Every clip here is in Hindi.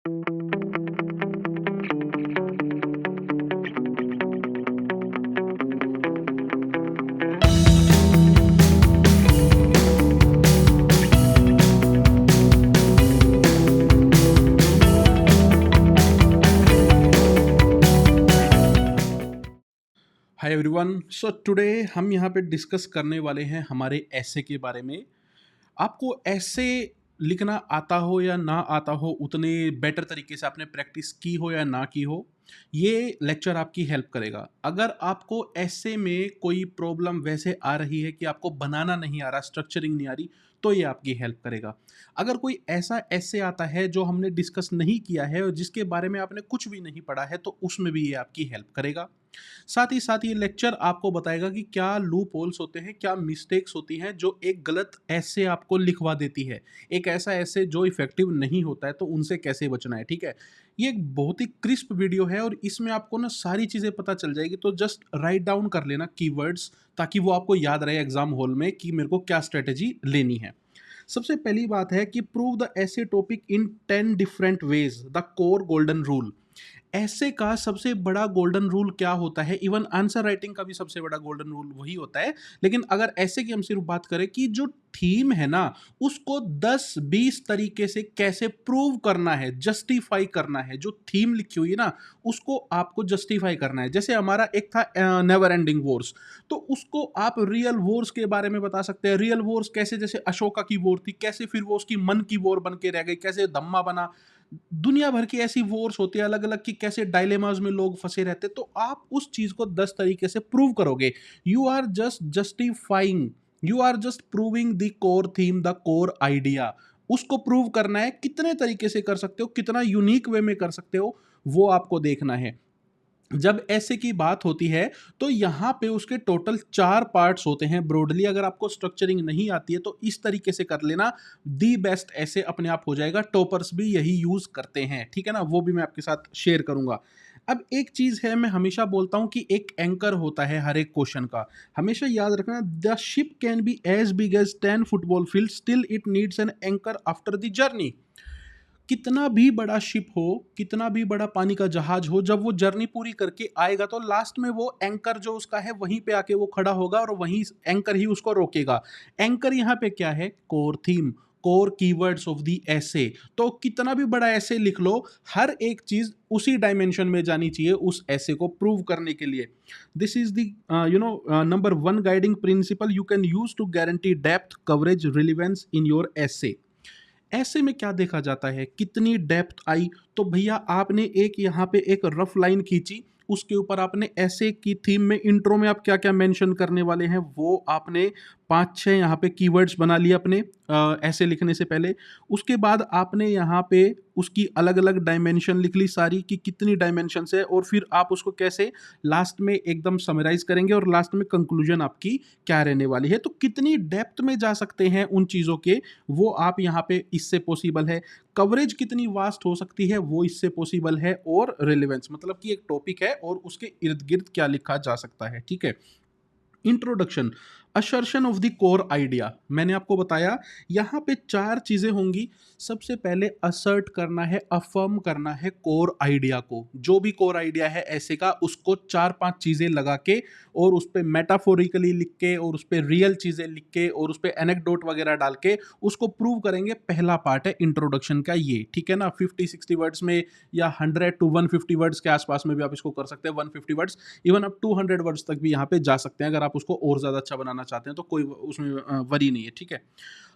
हाय एवरीवन, सो टुडे हम यहाँ पे डिस्कस करने वाले हैं हमारे ऐसे के बारे में। आपको ऐसे लिखना आता हो या ना आता हो, उतने बेटर तरीके से आपने प्रैक्टिस की हो या ना की हो, ये लेक्चर आपकी हेल्प करेगा। अगर आपको ऐसे में कोई प्रॉब्लम वैसे आ रही है कि आपको बनाना नहीं आ रहा, स्ट्रक्चरिंग नहीं आ रही, तो ये आपकी हेल्प करेगा। अगर कोई ऐसा ऐसे आता है जो हमने डिस्कस नहीं किया है और जिसके बारे में आपने कुछ भी नहीं पढ़ा है, तो उसमें भी ये आपकी हेल्प करेगा। साथ ही ये लेक्चर आपको बताएगा कि क्या लूप होल्स होते हैं, क्या मिस्टेक्स होती हैं जो एक गलत ऐसे आपको लिखवा देती है। एक ऐसा ऐसे जो इफेक्टिव नहीं होता है, तो उनसे कैसे बचना है, ठीक है। ये एक बहुत ही क्रिस्प वीडियो है और इसमें आपको ना सारी चीज़ें पता चल जाएगी। तो जस्ट राइट डाउन कर लेना कीवर्ड्स, ताकि वो आपको याद रहे एग्जाम हॉल में कि मेरे को क्या स्ट्रेटेजी लेनी है। सबसे पहली बात है कि प्रूव द ऐसे topic in 10 different ways, the core golden rule. ऐसे का सबसे बड़ा गोल्डन रूल क्या होता है, इवन आंसर राइटिंग का भी सबसे बड़ा गोल्डन रूल वही होता है। लेकिन अगर ऐसे की हम सिर्फ बात करें कि जो थीम है ना, उसको 10-20 तरीके से कैसे प्रूव करना है, जस्टिफाई करना है। जो थीम लिखी हुई है ना, उसको आपको जस्टिफाई करना है। जैसे हमारा एक था नेवर एंडिंग वॉर्स, तो उसको आप रियल वॉर्स के बारे में बता सकते हैं। रियल वॉर्स कैसे, जैसे अशोका की वॉर थी, कैसे फिर वो उसकी मन की वॉर बन के रह गई, कैसे धम्मा बना। दुनिया भर की ऐसी वॉर्स होती है अलग अलग की, कैसे डायलेमाज में लोग फंसे रहते। तो आप उस चीज को 10 तरीके से प्रूव करोगे। You are just justifying, you are just proving the core theme, the core idea. उसको प्रूव करना है। कितने तरीके से कर सकते हो, कितना यूनिक वे में कर सकते हो, वो आपको देखना है। जब ऐसे की बात होती है, तो यहाँ पे उसके टोटल 4 पार्ट्स होते हैं ब्रॉडली। अगर आपको स्ट्रक्चरिंग नहीं आती है, तो इस तरीके से कर लेना, दी बेस्ट ऐसे अपने आप हो जाएगा। टॉपर्स भी यही यूज करते हैं, ठीक है ना। वो भी मैं आपके साथ शेयर करूंगा। अब एक चीज है, मैं हमेशा बोलता हूं कि एक एंकर होता है हर एक क्वेश्चन का। हमेशा याद रखना, the ship can be as big as 10 football field, still it needs an anchor after the journey. कितना भी बड़ा शिप हो, कितना भी बड़ा पानी का जहाज हो, जब वो जर्नी पूरी करके आएगा, तो लास्ट में वो एंकर जो उसका है, वहीं पे आके वो खड़ा होगा और वहीं एंकर ही उसको रोकेगा। एंकर यहाँ पे क्या है, core theme, core keywords of the ऐसे। तो कितना भी बड़ा ऐसे लिख लो, हर एक चीज उसी डायमेंशन में जानी चाहिए उस ऐसे को प्रूव करने के लिए। This is the number 1 guiding principle you can use to guarantee depth, coverage, relevance in your essay. ऐसे में क्या देखा जाता है, कितनी डेप्थ आई। तो भैया आपने एक यहाँ पे एक रफ लाइन खींची, उसके ऊपर आपने ऐसे की थीम में इंट्रो में आप क्या क्या मेंशन करने वाले हैं, वो आपने 5-6 यहाँ पे कीवर्ड्स बना लिए अपने ऐसे लिखने से पहले। उसके बाद आपने यहाँ पे उसकी अलग अलग डायमेंशन लिख ली सारी, कि कितनी डायमेंशन है, और फिर आप उसको कैसे लास्ट में एकदम समराइज करेंगे और लास्ट में कंक्लूजन आपकी क्या रहने वाली है। तो कितनी डेप्थ में जा सकते हैं उन चीज़ों के, वो आप यहाँ पे इससे पॉसिबल है। कवरेज कितनी वास्ट हो सकती है, वो इससे पॉसिबल है। और रिलेवेंस मतलब कि एक टॉपिक है और उसके इर्द गिर्द क्या लिखा जा सकता है, ठीक है। Introduction, assertion of the core idea. मैंने आपको बताया यहाँ पे 4 चीजें होंगी। सबसे पहले असर्ट करना है, अफर्म करना है कोर आइडिया को। जो भी कोर आइडिया है ऐसे का, उसको 4-5 चीजें लगा के और उस पर मेटाफोरिकली लिख के और उस पर रियल चीजें लिख के और उस पर एनेक्डोट वगैरह डाल के उसको प्रूव करेंगे। पहला पार्ट है इंट्रोडक्शन का ये, ठीक है ना। 50-60 वर्ड्स में या 100-150 वर्ड्स के आसपास में भी आप इसको कर सकते हैं। 150 वर्ड्स, इवन आप 200 वर्ड्स तक भी यहाँ पे जा सकते हैं। अगर आप उसको और ज़्यादा अच्छा बनाना चाहते हैं तो कोई उसमें वरी नहीं है, ठीक है।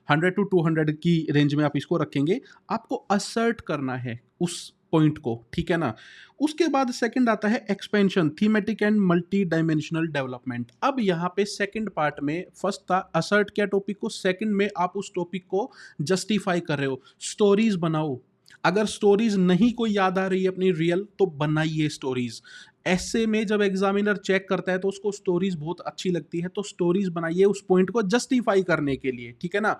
100-200 की रेंज में आप इसको रखेंगे। आपको असर्ट करना है उस पॉइंट को, ठीक है ना। उसके बाद सेकंड आता है expansion, thematic and multi dimensional development. अब यहाँ पे सेकंड पार्ट में, फर्स्ट था असर्ट किया टॉपिक को, सेकंड में आप उस टॉपिक को जस्टिफाई कर रहे हो। स्टोरीज बनाओ। अगर स्टोरीज नहीं कोई याद आ रही है अपनी रियल, तो बनाइए स्टोरीज। ऐसे में जब एग्जामिनर चेक करता है तो उसको स्टोरीज बहुत अच्छी लगती है, तो स्टोरीज बनाइए उस पॉइंट को जस्टिफाई करने के लिए, ठीक है ना।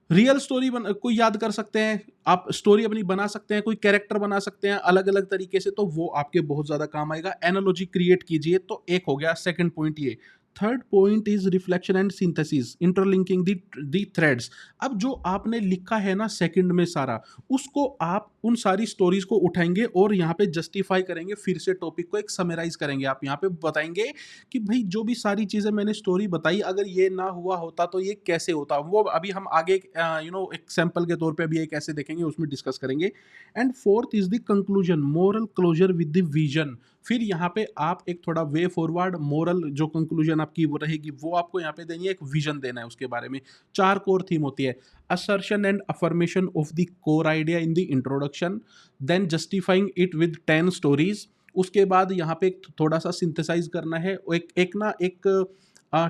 रियल स्टोरी कोई याद कर सकते हैं, आप स्टोरी अपनी बना सकते हैं, कोई कैरेक्टर बना सकते हैं अलग अलग तरीके से, तो वो आपके बहुत ज्यादा काम आएगा। एनालॉजी क्रिएट कीजिए। तो एक हो गया सेकंड पॉइंट ये। Third point is reflection and synthesis, interlinking the threads. अब जो आपने लिखा है ना सेकंड में सारा, उसको आप उन सारी स्टोरीज को उठाएंगे और यहाँ पे जस्टिफाई करेंगे, फिर से टॉपिक को एक समराइज करेंगे। आप यहाँ पे बताएंगे कि भाई जो भी सारी चीजें मैंने स्टोरी बताई, अगर ये ना हुआ होता तो ये कैसे होता, वो अभी हम आगे एक सैंपल के तौर पे अभी एक ऐसे देखेंगे, उसमें डिस्कस करेंगे। And fourth is the conclusion, moral closure with the vision. फिर यहाँ पे आप एक थोड़ा वे फॉरवर्ड मोरल जो कंक्लूजन आपकी वो रहेगी, वो आपको यहाँ पे देनी है, एक विजन देना है उसके बारे में। 4 कोर थीम होती है, assertion and affirmation of the core idea in the introduction, then justifying it with 10 stories। उसके बाद यहाँ पे थोड़ा सा सिंथेसाइज करना है, एक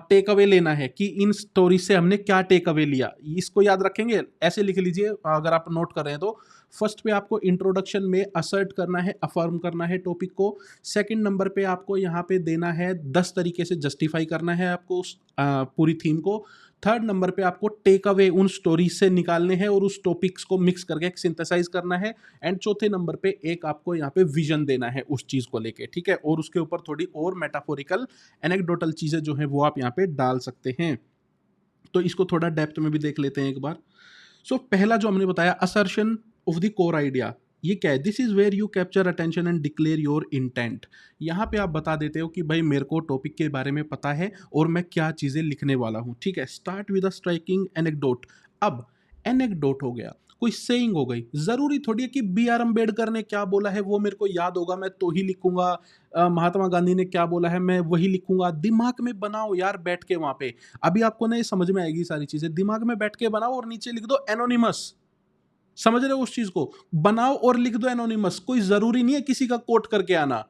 टेक अवे लेना है कि इन स्टोरी से हमने क्या टेक अवे लिया, इसको याद रखेंगे, ऐसे लिख लीजिए अगर आप नोट कर रहे हैं तो। फर्स्ट पे आपको इंट्रोडक्शन में असर्ट करना है, अफर्म करना है टॉपिक को। सेकंड नंबर पे आपको यहाँ पे देना है 10 तरीके से जस्टिफाई करना है आपको उस पूरी थीम को। थर्ड नंबर पे आपको टेक अवे उन स्टोरीज से निकालने हैं और उस टॉपिक्स को मिक्स करके एक सिंथेसाइज करना है। एंड चौथे नंबर पे एक आपको यहाँ पे विजन देना है उस चीज को लेके, ठीक है, और उसके ऊपर थोड़ी और मेटाफोरिकल एनेक्डोटल चीजें जो है वो आप यहाँ पे डाल सकते हैं। तो इसको थोड़ा डेप्थ में भी देख लेते हैं एक बार। सो पहला जो हमने बताया, assertion of the core idea, ये क्या है? This is where you capture attention and declare your intent. यहाँ पे आप बता देते हो कि भाई मेरे को टॉपिक के बारे में पता है और मैं क्या चीजें लिखने वाला हूँ, ठीक है। Start with a striking anecdote. अब एनेक्डोट हो गया, कोई सेइंग हो गई, जरूरी थोड़ी है कि बी आर अम्बेडकर ने क्या बोला है वो मेरे को याद होगा मैं तो ही लिखूंगा, महात्मा गांधी ने क्या बोला है मैं वही लिखूंगा। दिमाग में बनाओ यार बैठ के वहां पे, अभी आपको ना ये समझ में आएगी सारी चीजें। दिमाग में बैठ के बनाओ और नीचे लिख दो एनोनिमस। समझ रहे हो उस चीज को? बनाओ और लिख दो एनोनिमस। कोई जरूरी नहीं है किसी का कोट करके आना।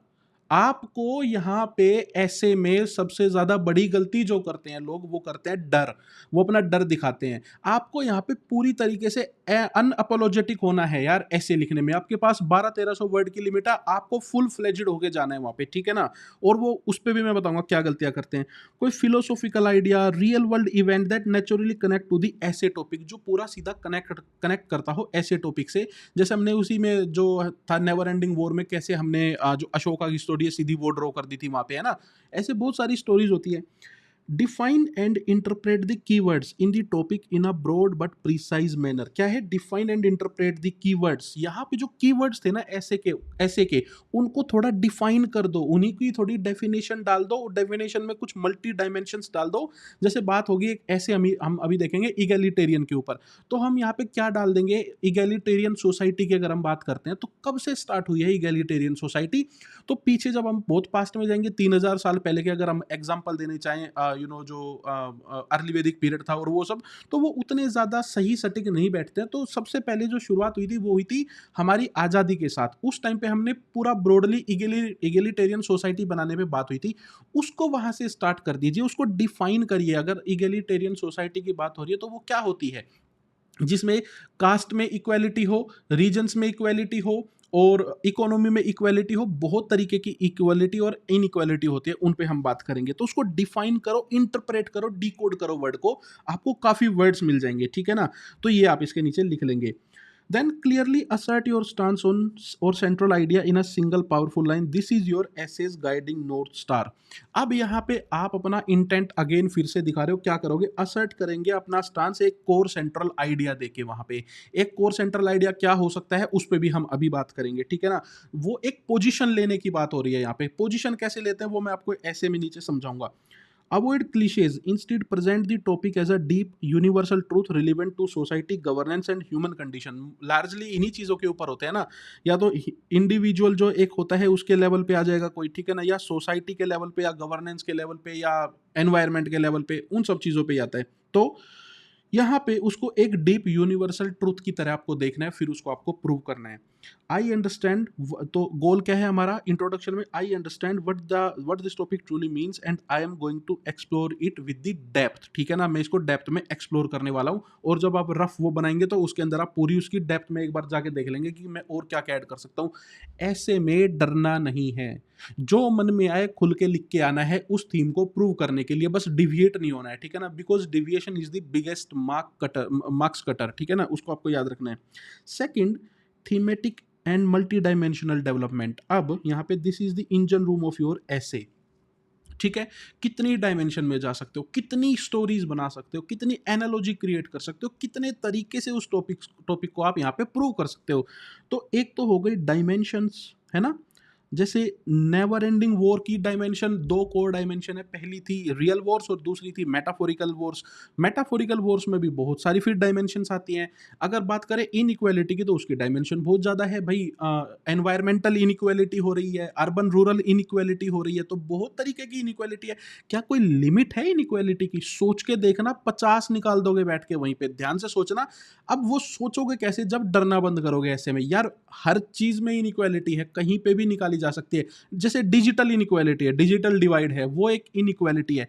आपको यहाँ पे ऐसे में सबसे ज्यादा बड़ी गलती जो करते हैं लोग, वो करते हैं डर, वो अपना डर दिखाते हैं। आपको यहाँ पे पूरी तरीके से अनअपोलोजेटिक होना है यार ऐसे लिखने में। आपके पास 1200-1300 वर्ड की लिमिट है, आपको फुल फ्लेजेड होके जाना है वहां पे, ठीक है ना। और वो उस पर भी मैं बताऊंगा क्या गलतियां करते हैं। कोई philosophical idea, real world event that naturally connect to the essay topic, जो पूरा सीधा कनेक्ट करता हो ऐसे टॉपिक से। जैसे हमने उसी में जो था नेवर एंडिंग वॉर में, कैसे हमने जो अशोका की स्टोरी है सीधी वो ड्रॉ कर दी थी वहां पे, है ना। ऐसे बहुत सारी स्टोरीज होती है। Define and interpret the keywords in the topic in a broad but precise manner. क्या है? Define and interpret the keywords. यहाँ पे जो कीवर्ड्स थे ना ऐसे के उनको थोड़ा डिफाइन कर दो, उन्हीं की थोड़ी डेफिनेशन डाल दो, डेफिनेशन में कुछ मल्टी डायमेंशंस डाल दो। जैसे बात होगी एक ऐसे हम अभी देखेंगे इगैलिटेरियन के ऊपर, तो हम यहाँ पे क्या डाल देंगे, इगैलिटेरियन सोसाइटी की अगर हम बात करते हैं तो कब से स्टार्ट हुई है इगैलिटेरियन सोसाइटी। तो पीछे जब हम बहुत पास्ट में जाएंगे, 3000 साल पहले के अगर हम एग्जाम्पल देने चाहें, जो अर्ली वैदिक पीरियड था और वो सब, तो वो उतने ज़्यादा सही सटीक नहीं बैठते हैं। तो सबसे पहले जो शुरुआत हुई थी वो हुई थी हमारी आज़ादी के साथ। उस टाइम पे हमने पूरा ब्रॉडली इगेलिटेरियन सोसाइटी बनाने पे बात हुई थी, उसको वहाँ से स्टार्ट कर दीजिए, उसको डिफाइन करिए। अगर इगेलिटेरियन सोसाइटी की बात हो रही है तो वो क्या होती है, जिसमें कास्ट में इक्वालिटी हो, रीजन्स में इक्वालिटी हो और इकोनॉमी में इक्वालिटी हो। बहुत तरीके की इक्वालिटी और इनइक्वालिटी होती है, उन पे हम बात करेंगे। तो उसको डिफाइन करो, इंटरप्रेट करो, डिकोड करो वर्ड को, आपको काफ़ी वर्ड्स मिल जाएंगे, ठीक है ना। तो ये आप इसके नीचे लिख लेंगे। Then clearly assert your stance on or central idea in a single powerful line. This is your essay's guiding north star. अब यहाँ पे आप अपना इंटेंट अगेन फिर से दिखा रहे हो, क्या करोगे, असर्ट करेंगे अपना स्टांस एक कोर सेंट्रल आइडिया देके। वहां पे एक कोर सेंट्रल आइडिया क्या हो सकता है उस पर भी हम अभी बात करेंगे, ठीक है ना। वो एक पोजीशन लेने की बात हो रही है यहाँ पे। पोजीशन कैसे लेते हैं वो मैं आपको ऐसे में नीचे समझाऊंगा। Avoid cliches. Instead, present the topic as a deep, universal truth relevant to society, governance and human condition. Largely इन्हीं चीज़ों के ऊपर होते हैं ना, या तो इंडिविजुअल जो एक होता है उसके लेवल पे आ जाएगा कोई, ठीक है ना, या सोसाइटी के लेवल पे, या गवर्नेंस के लेवल पे, या एनवायरनमेंट के लेवल पे, उन सब चीज़ों पे आता है। तो यहाँ पे उसको एक डीप यूनिवर्सल ट्रूथ की तरह आपको देखना है, फिर उसको आपको प्रूव करना है। आई अंडरस्टैंड, तो गोल क्या है हमारा इंट्रोडक्शन में, I understand what this topic truly means and I am going to explore it with the depth, ठीक है ना। मैं इसको डेप्थ में एक्सप्लोर करने वाला हूँ। और जब आप रफ वो बनाएंगे तो उसके अंदर आप पूरी उसकी डेप्थ में एक बार जाके देख लेंगे कि मैं और क्या क्या ऐड कर सकता हूँ। ऐसे में डरना नहीं है, जो मन में आए खुल के लिख के आना है उस थीम को प्रूव करने के लिए, बस डिविएट नहीं होना है, ठीक है ना। Because deviation is the biggest marks cutter, ठीक है ना, उसको आपको याद रखना है। Second, thematic and multi dimensional development. अब यहाँ पे this is the engine room of your एसे। ठीक है? कितनी डायमेंशन में जा सकते हो, कितनी स्टोरीज़ बना सकते हो, कितनी एनालॉजी क्रिएट कर सकते हो, कितने तरीके से उस टॉपिक को आप यहाँ पे प्रूव कर सकते हो। तो एक तो हो गई डायमेंशंस, है ना? जैसे नेवर एंडिंग वॉर की डायमेंशन 2 कोर डायमेंशन है, पहली थी रियल वॉर्स और दूसरी थी मेटाफोरिकल वॉर्स। मेटाफोरिकल वॉर्स में भी बहुत सारी फिर डायमेंशंस आती हैं। अगर बात करें इनइक्वालिटी की तो उसकी डायमेंशन बहुत ज़्यादा है भई, एनवायरमेंटल इनइक्वालिटी हो रही है, अर्बन रूरल इनइक्वालिटी हो रही है, तो बहुत तरीके की इनइक्वालिटी है। क्या कोई लिमिट है इनइक्वालिटी की? सोच के देखना, 50 निकाल दोगे बैठ के वहीं पे, ध्यान से सोचना। अब वो सोचोगे कैसे जब डरना बंद करोगे ऐसे में? यार हर चीज़ में इनइक्वालिटी है, कहीं पे भी निकाली जा सकती है। जैसे डिजिटल इनइक्वालिटी है, डिजिटल डिवाइड है, वो एक इनइक्वालिटी है।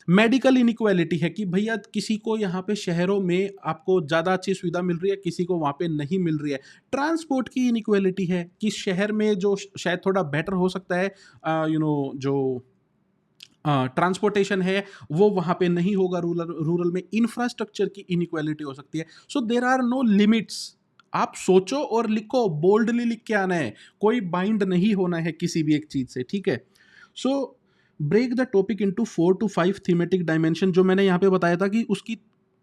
मेडिकल इनइक्वालिटी है कि भैया किसी को यहाँ पे शहरों में आपको ज़्यादा अच्छी सुविधा मिल रही है, किसी को वहाँ पे नहीं मिल रही है। ट्रांसपोर्ट की इनइक्वालिटी है कि शहर में जो शायद थोड़ा बेटर हो सकता है, जो ट्रांसपोर्टेशन है वो वहाँ पे नहीं होगा, रूरल रूरल में इंफ्रास्ट्रक्चर की इनइक्वालिटी हो सकती है। So there are no limits. आप सोचो और लिखो, बोल्डली लिख के आना है, कोई बाइंड नहीं होना है किसी भी एक चीज़ से, ठीक है? So break the topic into 4 to 5 thematic dimension, जो मैंने यहाँ पे बताया था कि उसकी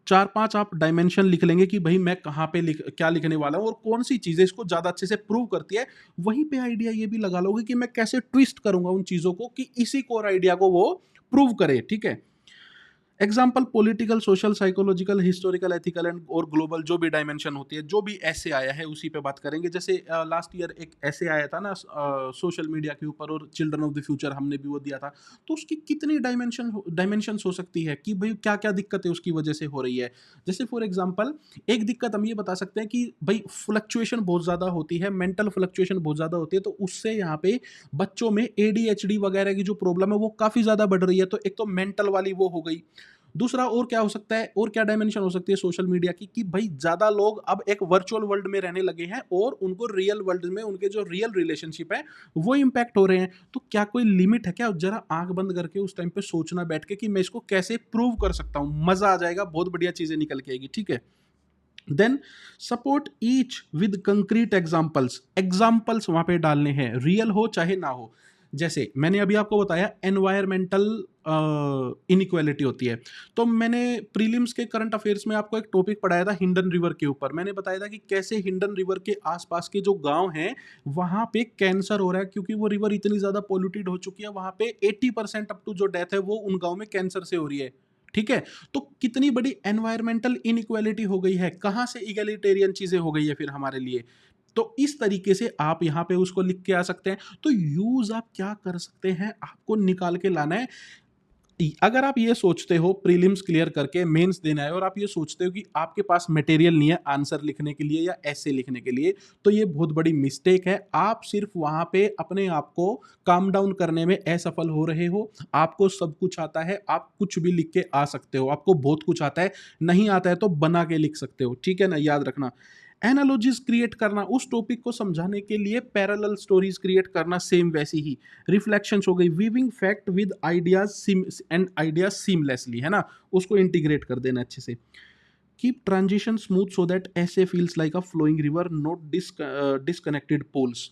4-5 आप डायमेंशन लिख लेंगे कि भई मैं कहाँ पे क्या लिखने वाला हूँ और कौन-सी चीज़ें इसको ज़्यादा अच्छे से प्रूव करती है। वहीं पे आइडिया ये भी लगा लोगे कि मैं कैसे ट्विस्ट करूँगा उन चीज़ों को कि इसी कोर आइडिया को वो प्रूव करे, ठीक है? Example political, social, psychological, historical, ethical and और ग्लोबल जो भी डायमेंशन होती है, जो भी ऐसे आया है उसी पे बात करेंगे। जैसे लास्ट ईयर एक ऐसे आया था ना सोशल मीडिया के ऊपर, और चिल्ड्रन ऑफ द फ्यूचर हमने भी वो दिया था। तो उसकी कितनी डायमेंशंस हो सकती है कि भाई क्या क्या दिक्कतें उसकी वजह से हो रही है। जैसे फॉर एग्जाम्पल एक दिक्कत हम ये बता सकते हैं कि भाई फ्लक्चुएशन बहुत ज़्यादा होती है, मेंटल फ्लक्चुएशन बहुत ज़्यादा होती है, तो उससे यहाँ पे बच्चों में एडीएचडी वगैरह की जो प्रॉब्लम है वो काफ़ी ज़्यादा बढ़ रही है। तो एक तो मेंटल वाली वो हो गई। दूसरा और क्या हो सकता है, और क्या डायमेंशन हो सकती है सोशल मीडिया की कि भाई ज़्यादा लोग अब एक वर्चुअल वर्ल्ड में रहने लगे हैं और उनको रियल वर्ल्ड में उनके जो रियल रिलेशनशिप है वो इम्पैक्ट हो रहे हैं। तो क्या कोई लिमिट है क्या? जरा आंख बंद करके उस टाइम पे सोचना बैठ के कि मैं इसको कैसे प्रूव कर सकता हूँ, मजा आ जाएगा, बहुत बढ़िया चीजें निकल के आएगी, ठीक है? Then support each with concrete examples, examples वहां पे डालने हैं, रियल हो चाहे ना हो। जैसे मैंने अभी आपको बताया एनवायरमेंटल इनइक्वालिटी होती है, तो मैंने प्रीलिम्स के करंट अफेयर्स में आपको एक टॉपिक पढ़ाया था हिंडन रिवर के ऊपर। मैंने बताया था कि कैसे हिंडन रिवर के आसपास के जो गांव हैं वहां पे कैंसर हो रहा है, क्योंकि वो रिवर इतनी ज्यादा पोल्यूटेड हो चुकी है। वहां पे 80% अप टू जो डेथ है वो उन गांव में कैंसर से हो रही है, ठीक है? तो कितनी बड़ी एनवायरमेंटल इनइक्वालिटी हो गई है, कहाँ से इगैलिटेरियन चीज़ें हो गई है फिर हमारे लिए। तो इस तरीके से आप यहाँ पे उसको लिख के आ सकते हैं। तो यूज़ आप क्या कर सकते हैं, आपको निकाल के लाना है। अगर आप ये सोचते हो प्रीलिम्स क्लियर करके मेंस देना है और आप ये सोचते हो कि आपके पास मटेरियल नहीं है आंसर लिखने के लिए या ऐसे लिखने के लिए, तो ये बहुत बड़ी मिस्टेक है। आप सिर्फ वहां पे अपने आप को काम डाउन करने में असफल हो रहे हो। आपको सब कुछ आता है, आप कुछ भी लिख के आ सकते हो, आपको बहुत कुछ आता है। नहीं आता है तो बना के लिख सकते हो, ठीक है ना? याद रखना। एनालॉजीज क्रिएट करना, उस टॉपिक को समझाने के लिए पैरेलल स्टोरीज क्रिएट करना, सेम वैसी ही। रिफ्लेक्शंस हो गई, weaving fact with ideas and ideas seamlessly, है ना? उसको इंटीग्रेट कर देना अच्छे से। Keep transition smooth so that essay feels like a flowing river, not disconnected poles.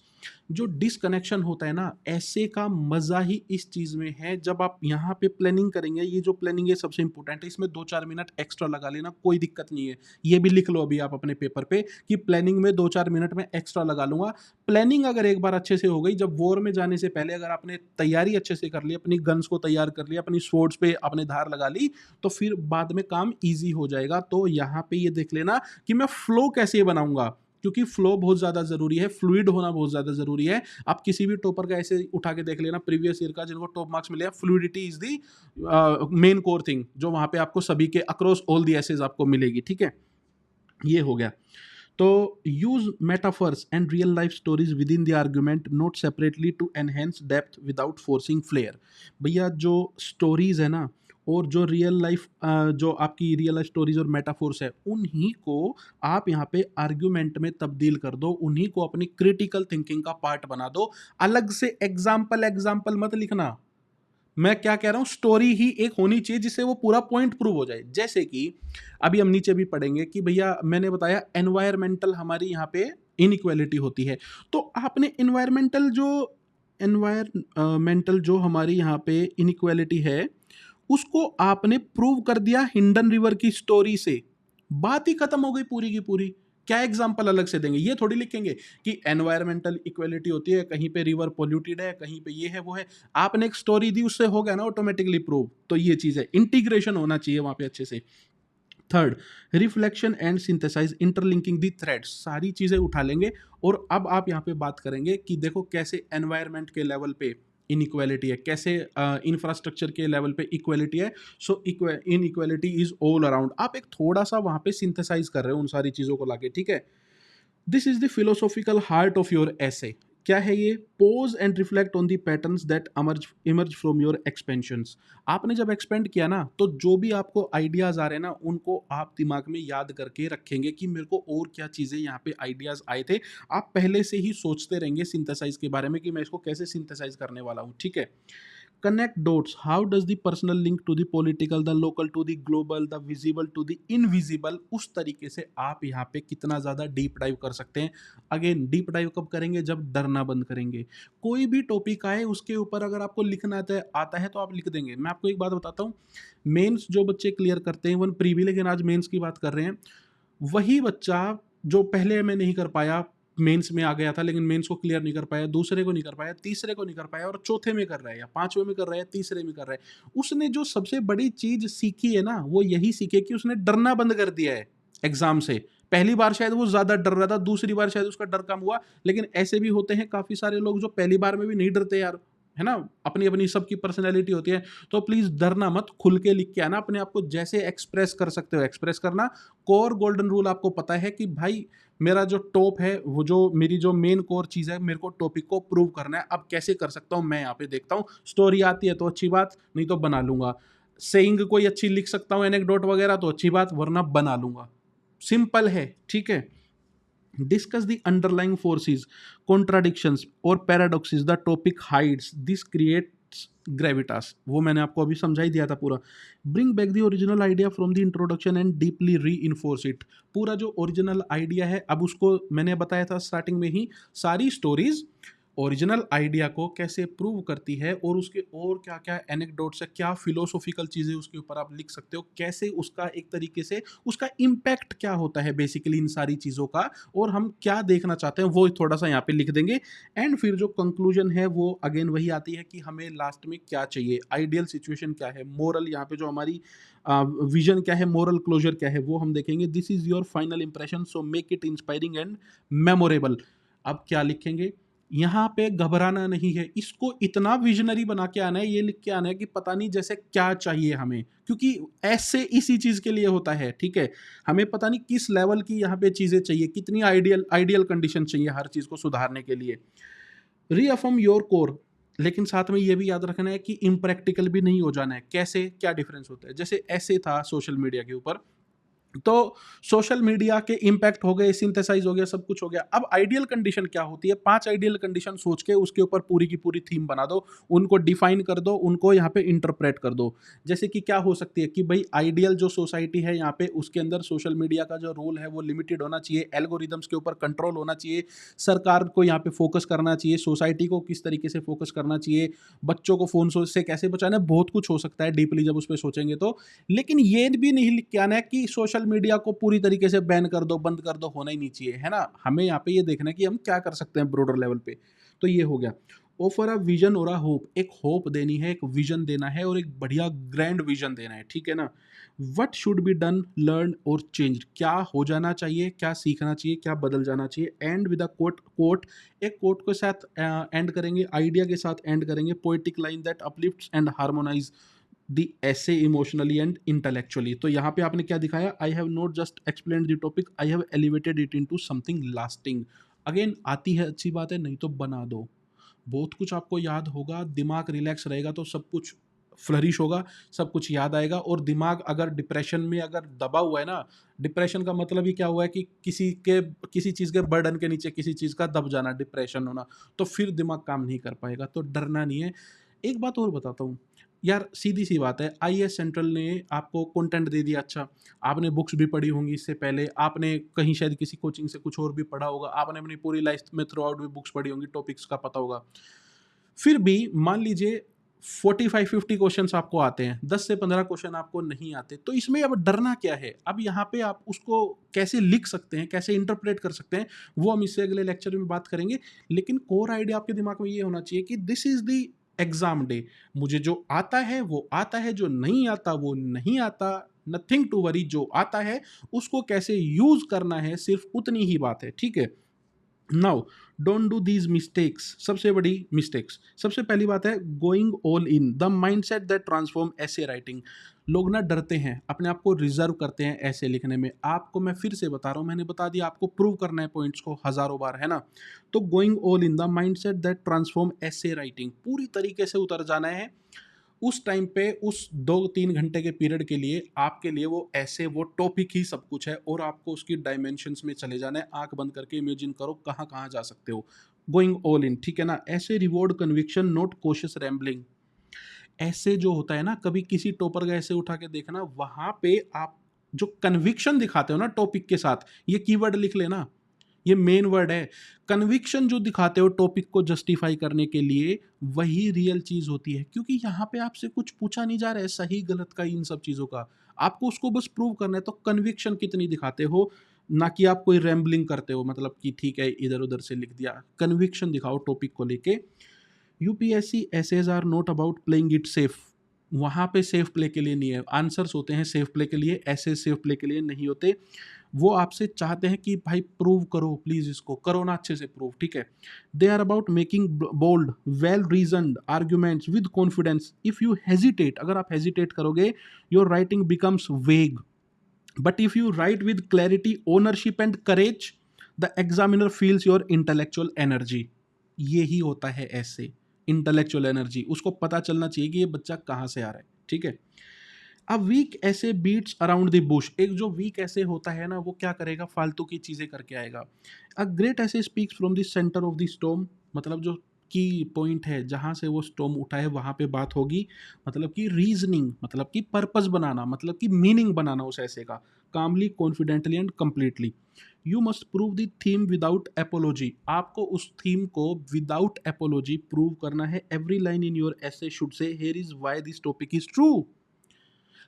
जो डिसकनेक्शन होता है ना, ऐसे का मजा ही इस चीज में है। जब आप यहाँ पे प्लानिंग करेंगे, ये जो प्लानिंग है सबसे इंपॉर्टेंट है, इसमें 2-4 मिनट एक्स्ट्रा लगा लेना, कोई दिक्कत नहीं है। ये भी लिख लो अभी आप अपने पेपर पे कि प्लानिंग में 2-4 मिनट में एक्स्ट्रा लगा लूंगा। प्लानिंग अगर एक बार अच्छे से हो गई, जब वॉर में जाने से पहले अगर आपने तैयारी अच्छे से कर ली, अपनी गन्स को तैयार कर लिया, अपनी स्वॉर्ड्स पे आपने धार लगा ली, तो फिर बाद में काम ईजी हो जाएगा। तो यहाँ पे ये देख लेना कि मैं फ्लो कैसे बनाऊंगा, क्योंकि फ्लो बहुत ज़्यादा ज़रूरी है, फ्लूइड होना बहुत ज़्यादा ज़रूरी है। आप किसी भी टॉपर का ऐसे उठा के देख लेना प्रीवियस ईयर का, जिनको टॉप मार्क्स मिले हैं, fluidity is the main core thing, जो वहाँ पे आपको सभी के अक्रॉस ऑल दी एसेज आपको मिलेगी, ठीक है? ये हो गया। तो use metaphors and real life stories within the argument, not separately, to enhance depth without forcing flair. भैया जो स्टोरीज है ना, और जो रियल लाइफ जो आपकी रियल लाइफ स्टोरीज और मेटाफोर्स है, उन्हीं को आप यहाँ पे आर्ग्यूमेंट में तब्दील कर दो, उन्हीं को अपनी क्रिटिकल थिंकिंग का पार्ट बना दो। अलग से एग्जाम्पल एग्जाम्पल मत लिखना। मैं क्या कह रहा हूं, स्टोरी ही एक होनी चाहिए जिससे वो पूरा पॉइंट प्रूव हो जाए। जैसे कि अभी हम नीचे भी पढ़ेंगे कि भैया मैंने बताया एनवायरमेंटल हमारी यहाँ पे इनइक्वालिटी होती है, तो आपने इन्वायरमेंटल जो एनवायरमेंटल जो हमारी यहाँ पे इनइक्वालिटी है, उसको आपने प्रूव कर दिया हिंडन रिवर की स्टोरी से, बात ही खत्म हो गई पूरी की पूरी। क्या एग्जाम्पल अलग से देंगे? ये थोड़ी लिखेंगे कि एनवायरमेंटल इक्वालिटी होती है, कहीं पे रिवर पोल्यूटेड है, कहीं पे ये है वो है। आपने एक स्टोरी दी, उससे हो गया ना ऑटोमेटिकली प्रूव। तो ये चीज है, इंटीग्रेशन होना चाहिए वहां पे अच्छे से। Third, reflection and synthesise interlinking the threads, सारी चीजें उठा लेंगे। और अब आप यहाँ पे बात करेंगे कि देखो कैसे एनवायरनमेंट के लेवल पे इनइक्वालिटी है, कैसे इंफ्रास्ट्रक्चर के लेवल पे इक्वालिटी है। सो इनइक्वालिटी इज ऑल अराउंड। आप एक थोड़ा सा वहां पे सिंथेसाइज कर रहे हो उन सारी चीजों को लाके, ठीक है। This is the philosophical heart of your ऐसे। क्या है ये? Pose and reflect on the patterns that emerge from your expansions. आपने जब एक्सपेंड किया ना, तो जो भी आपको आइडियाज आ रहे हैं ना, उनको आप दिमाग में याद करके रखेंगे कि मेरे को और क्या चीजें यहाँ पे आइडियाज आए थे। आप पहले से ही सोचते रहेंगे सिंथेसाइज के बारे में कि मैं इसको कैसे सिंथेसाइज करने वाला हूँ, ठीक है। Connect dots. How does the personal link to the political, the local to the global, the visible to the invisible? उस तरीके से आप यहाँ पे कितना ज़्यादा डीप डाइव कर सकते हैं। अगेन डीप डाइव कब करेंगे? जब डरना बंद करेंगे। कोई भी टॉपिक आए उसके ऊपर अगर आपको लिखना आता है तो आप लिख देंगे। मैं आपको एक बात बताता हूँ, मेंस जो बच्चे क्लियर करते हैं, वन प्रीवी, लेकिन आज मेंस की बात कर रहे हैं, वही बच्चा जो पहले मैं नहीं कर पाया, मेंस में आ गया था लेकिन मेंस को क्लियर नहीं कर पाया, दूसरे को नहीं कर पाया, तीसरे को नहीं कर पाया, और चौथे में कर रहा है या पांचवें में कर रहा है, तीसरे में कर रहा है, उसने जो सबसे बड़ी चीज सीखी है ना, वो यही सीखे कि उसने डरना बंद कर दिया है एग्जाम से। पहली बार शायद वो ज्यादा डर रहा था, दूसरी बार शायद उसका डर कम हुआ, लेकिन ऐसे भी होते हैं काफी सारे लोग जो पहली बार में भी नहीं डरते यार, है ना। अपनी अपनी सबकी पर्सनैलिटी होती है। तो प्लीज डरना मत, खुल के लिख के आना, अपने आप को जैसे एक्सप्रेस कर सकते हो एक्सप्रेस करना। कोर गोल्डन रूल आपको पता है कि भाई मेरा जो टॉप है, वो जो मेरी जो मेन कोर चीज़ है, मेरे को टॉपिक को प्रूव करना है। अब कैसे कर सकता हूँ मैं यहाँ पे देखता हूँ। स्टोरी आती है तो अच्छी बात, नहीं तो बना लूंगा। सेइंग कोई अच्छी लिख सकता हूँ, एनेक्डोट वगैरह, तो अच्छी बात, वरना बना लूंगा। सिंपल है, ठीक है। Discuss the underlying forces, contradictions or paradoxes the topic hides. This creates gravitas. वो मैंने आपको अभी समझा ही दिया था पूरा। Bring back the original idea from the introduction and deeply reinforce it. पूरा जो ओरिजिनल आइडिया है, अब उसको मैंने बताया था स्टार्टिंग में ही, सारी स्टोरीज ओरिजिनल आइडिया को कैसे प्रूव करती है, और उसके और क्या क्या एनेक्डोट्स है, क्या फिलोसॉफिकल चीज़ें उसके ऊपर आप लिख सकते हो, कैसे उसका एक तरीके से उसका इम्पैक्ट क्या होता है बेसिकली इन सारी चीज़ों का, और हम क्या देखना चाहते हैं वो थोड़ा सा यहाँ पे लिख देंगे। एंड फिर जो कंक्लूजन है वो अगेन वही आती है कि हमें लास्ट में क्या चाहिए, आइडियल सिचुएशन क्या है, मोरल यहाँ पे जो हमारी विजन क्या है, मोरल क्लोजर क्या है, वो हम देखेंगे। This is your final impression, so make it inspiring and memorable. अब क्या लिखेंगे? यहाँ पे घबराना नहीं है, इसको इतना विजनरी बना के आना है, ये लिख के आना है कि पता नहीं जैसे क्या चाहिए हमें, क्योंकि ऐसे इसी चीज के लिए होता है, ठीक है। हमें पता नहीं किस लेवल की यहाँ पे चीजें चाहिए, कितनी आइडियल आइडियल कंडीशन चाहिए हर चीज को सुधारने के लिए। रीअफर्म योर कोर, लेकिन साथ में ये भी याद रखना है कि इम्प्रैक्टिकल भी नहीं हो जाना है। कैसे? क्या डिफरेंस होता है? जैसे ऐसे था सोशल मीडिया के ऊपर, तो सोशल मीडिया के इंपैक्ट हो गए, सिंथेसाइज हो गया, सब कुछ हो गया। अब आइडियल कंडीशन क्या होती है? 5 आइडियल कंडीशन सोच के उसके ऊपर पूरी की पूरी थीम बना दो, उनको डिफाइन कर दो, उनको यहाँ पे इंटरप्रेट कर दो। जैसे कि क्या हो सकती है कि भाई आइडियल जो सोसाइटी है यहाँ पे, उसके अंदर सोशल मीडिया का जो रोल है वो लिमिटेड होना चाहिए, एल्गोरिदम्स के ऊपर कंट्रोल होना चाहिए, सरकार को यहाँ पे फोकस करना चाहिए, सोसाइटी को किस तरीके से फोकस करना चाहिए, बच्चों को फोन से कैसे बचाना है, बहुत कुछ हो सकता है डीपली जब उस पर सोचेंगे तो। लेकिन ये भी नहीं लिख के आना है कि सोशल मीडिया को पूरी तरीके से बैन कर दो, बंद कर दो, होना ही नहीं चाहिए, है ना। हमें यहाँ पे ये देखना है कि हम क्या कर सकते हैं ब्रॉडर लेवल पे। तो ये हो गया। ऑफर अ विजन और अ होप, एक होप देनी है, एक विजन देना है, और एक बढ़िया ग्रैंड विजन देना है, ठीक है ना। What should be done, learn और चेंज, क्या हो जाना चाहिए, क्या सीखना चाहिए, क्या बदल जाना चाहिए। एंड विद अ कोट, एक कोट के साथ एंड करेंगे, आइडिया के साथ एंड करेंगे, poetic line that uplifts and harmonise the ऐसे इमोशनली एंड इंटेलेक्चुअली। तो यहाँ पे आपने क्या दिखाया? I have not just explain the topic, I have elevated it into something lasting. Again आती है, अच्छी बात है, नहीं तो बना दो। बहुत कुछ आपको याद होगा, दिमाग रिलैक्स रहेगा तो सब कुछ फ्लरिश होगा, सब कुछ याद आएगा। और दिमाग अगर डिप्रेशन में अगर दबा हुआ है ना, डिप्रेशन का मतलब ही क्या हुआ है कि किसी चीज़ के बर्डन के नीचे किसी चीज़ का दब जाना, डिप्रेशन होना, तो फिर दिमाग काम नहीं कर पाएगा। तो डरना नहीं है। एक बात और बताता हूँ यार, सीधी सी बात है, आईएएस सेंट्रल ने आपको कंटेंट दे दिया, अच्छा आपने बुक्स भी पढ़ी होंगी इससे पहले, आपने कहीं शायद किसी कोचिंग से कुछ और भी पढ़ा होगा, आपने अपनी पूरी लाइफ में थ्रू आउट भी बुक्स पढ़ी होंगी, टॉपिक्स का पता होगा। फिर भी मान लीजिए 45-50 क्वेश्चंस आपको आते हैं, 10 से 15 क्वेश्चन आपको नहीं आते, तो इसमें अब डरना क्या है? अब यहाँ पे आप उसको कैसे लिख सकते हैं, कैसे इंटरप्रेट कर सकते हैं, वो हम इससे अगले लेक्चर में बात करेंगे। लेकिन कोर आइडिया आपके दिमाग में ये होना चाहिए कि this is the exam day. मुझे जो आता है वो आता है, जो नहीं आता वो नहीं आता, नथिंग टू वरी। जो आता है उसको कैसे यूज़ करना है, सिर्फ़ उतनी ही बात है, ठीक है? Now don't do these mistakes. सबसे बड़ी मिस्टेक्स, सबसे पहली बात है going all in, the mindset that transform ऐसे राइटिंग। लोग ना डरते हैं, अपने आप को रिजर्व करते हैं ऐसे लिखने में। आपको मैं फिर से बता रहा हूँ, मैंने बता दिया, आपको प्रूव करना है पॉइंट्स को हजारों बार, है ना? तो going all in, the mindset that transform ऐसे राइटिंग, पूरी तरीके से उतर जाना है उस टाइम पे, उस 2-3 घंटे के पीरियड के लिए आपके लिए वो ऐसे, वो टॉपिक ही सब कुछ है और आपको उसकी डायमेंशंस में चले जाना है। आँख बंद करके इमेजिन करो कहाँ-कहाँ जा सकते हो। गोइंग ऑल इन, ठीक है ना? ऐसे reward conviction not cautious rambling. ऐसे जो होता है ना, कभी किसी टॉपर का ऐसे उठा के देखना, वहाँ पे आप जो कन्विक्शन दिखाते हो ना टॉपिक के साथ, ये कीवर्ड लिख लेना, ये मेन वर्ड है। कन्विक्शन जो दिखाते हो टॉपिक को जस्टिफाई करने के लिए, वही रियल चीज होती है, क्योंकि यहाँ पे आपसे कुछ पूछा नहीं जा रहा है सही गलत का, इन सब चीजों का। आपको उसको बस प्रूव करना है। तो कन्विक्शन कितनी दिखाते हो, ना कि आप कोई रैम्बलिंग करते हो, मतलब कि ठीक है इधर उधर से लिख दिया। कन्विक्शन दिखाओ टॉपिक को लेके। UPSC essays are not about playing it safe. वहाँ पे सेफ प्ले के लिए नहीं है। आंसर्स होते हैं सेफ प्ले के लिए, ऐसे सेफ प्ले के लिए नहीं होते। वो आपसे चाहते हैं कि भाई प्रूव करो, प्लीज इसको करो ना अच्छे से प्रूव, ठीक है? They are about making bold well reasoned arguments with confidence. If you hesitate, अगर आप हेजिटेट करोगे, your writing becomes vague. But if you write with clarity, ownership and courage, the examiner feels your intellectual energy. यही होता है ऐसे, इंटेलेक्चुअल एनर्जी। उसको पता चलना चाहिए कि ये बच्चा कहाँ से आ रहा है, ठीक है? अ वीक ऐसे बीट्स अराउंड द बुश। एक जो वीक ऐसे होता है ना, वो क्या करेगा, फालतू की चीजें करके आएगा। अ ग्रेट ऐसे speaks from the centre of the storm, मतलब जो की पॉइंट है जहां से वो स्टॉर्म उठा है वहां पे बात होगी। मतलब कि रीजनिंग, मतलब कि पर्पस बनाना, मतलब कि मीनिंग बनाना उस ऐसे का, calmly, confidently and completely. You must prove the theme without apology. आपको उस थीम को विदाउट एपोलॉजी प्रूव करना है। Every line in your essay should say here is why this topic is true.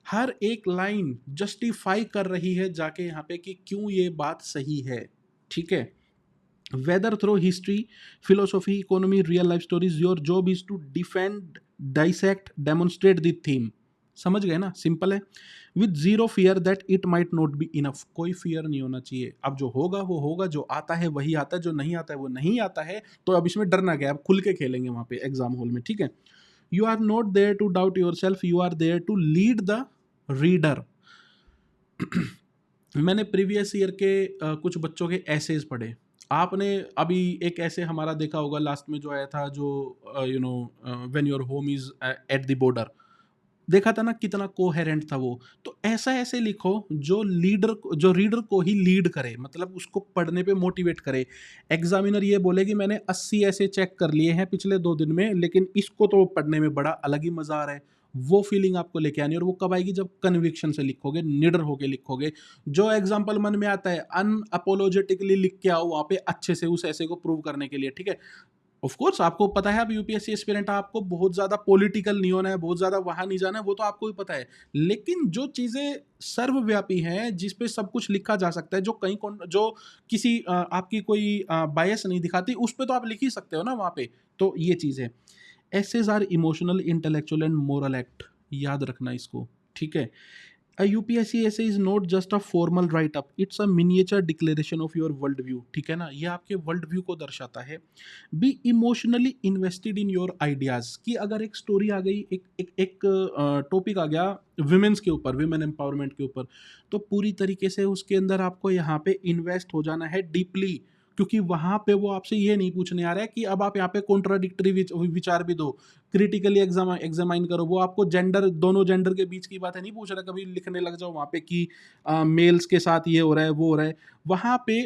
हर एक लाइन जस्टिफाई कर रही है जाके यहाँ पे कि क्यों ये बात सही है, ठीक है? Whether through history, philosophy, economy, real life stories, your job is to defend, dissect, demonstrate the theme. समझ गए ना? सिंपल है। With zero fear that it might not be enough. कोई फियर नहीं होना चाहिए। अब जो होगा वो होगा, जो आता है वही आता है, जो नहीं आता है वो नहीं आता है। तो अब इसमें डरना क्या है? अब खुल के खेलेंगे वहाँ पे एग्जाम हॉल में, ठीक है? You are not there to doubt yourself, you are there to lead the reader. मैंने प्रीवियस ईयर के कुछ बच्चों के एसेज पढ़े। आपने अभी एक ऐसे हमारा देखा होगा लास्ट में जो आया था, जो when your home is at the border. देखा था ना कितना कोहेरेंट था वो। तो ऐसा ऐसे लिखो जो रीडर को ही लीड करे, मतलब उसको पढ़ने पे मोटिवेट करे। एग्जामिनर ये बोले कि मैंने 80 ऐसे चेक कर लिए हैं पिछले 2 दिन में, लेकिन इसको तो पढ़ने में बड़ा अलग ही मजा आ रहा है। वो फीलिंग आपको लेके आनी है, और वो कब आएगी? जब कन्विक्शन से लिखोगे, निडर होके लिखोगे। जो एग्जाम्पल मन में आता है अनअपोलोजेटिकली लिख के आओ वहाँ पे अच्छे से उस ऐसे को प्रूव करने के लिए, ठीक है? ऑफ कोर्स आपको पता है, आप यूपीएससी एस्पिरेंट, आपको बहुत ज़्यादा पॉलिटिकल नहीं होना है, बहुत ज़्यादा वहाँ नहीं जाना है, वो तो आपको भी पता है। लेकिन जो चीज़ें सर्वव्यापी हैं, जिस पे सब कुछ लिखा जा सकता है, जो जो किसी आपकी कोई बायस नहीं दिखाती, उस पे तो आप लिख ही सकते हो ना वहाँ पे। तो ये चीज़ है। Essays are emotional, intellectual and moral act. याद रखना इसको, ठीक है? A UPSC essay is not just a formal write-up, it's a miniature declaration of your world view, ठीक है ना? ये आपके वर्ल्ड व्यू को दर्शाता है। Be emotionally invested in your ideas, कि अगर एक स्टोरी आ गई, एक टॉपिक आ गया विमेंस के ऊपर, विमेन एम्पावरमेंट के ऊपर, तो पूरी तरीके से उसके अंदर आपको यहाँ पे इन्वेस्ट हो जाना है डीपली। क्योंकि वहाँ पे वो आपसे ये नहीं पूछने आ रहा है कि अब आप यहाँ पे कॉन्ट्राडिक्टरी विचार भी दो, क्रिटिकली एग्जामाइन करो। वो आपको जेंडर, दोनों जेंडर के बीच की बात है नहीं पूछ रहा, कभी लिखने लग जाओ वहाँ पे कि मेल्स के साथ ये हो रहा है, वो हो रहा है। वहाँ पे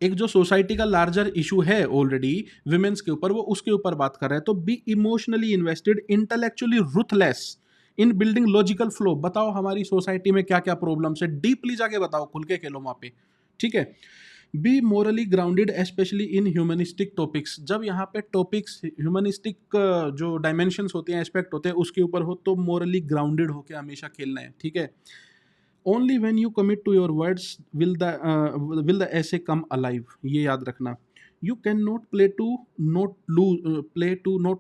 एक जो सोसाइटी का लार्जर इशू है ऑलरेडी विमेंस के ऊपर, वो उसके ऊपर बात कर रहा है। तो B emotionally invested, intellectually ruthless इन बिल्डिंग लॉजिकल फ्लो। बताओ हमारी सोसाइटी में क्या क्या प्रॉब्लम्स है, डीपली जाके बताओ, खुल के खेलो वहाँ पे, ठीक है? Be morally grounded specially in humanistic topics. जब यहाँ पे टॉपिक्स ह्यूमनिस्टिक जो डायमेंशंस होते हैं, एस्पेक्ट होते हैं, उसके ऊपर हो तो मोरली ग्राउंडेड होके हमेशा खेलना है, ठीक है। Only when you commit to your words will the essay come alive, ये याद रखना। You can not play to not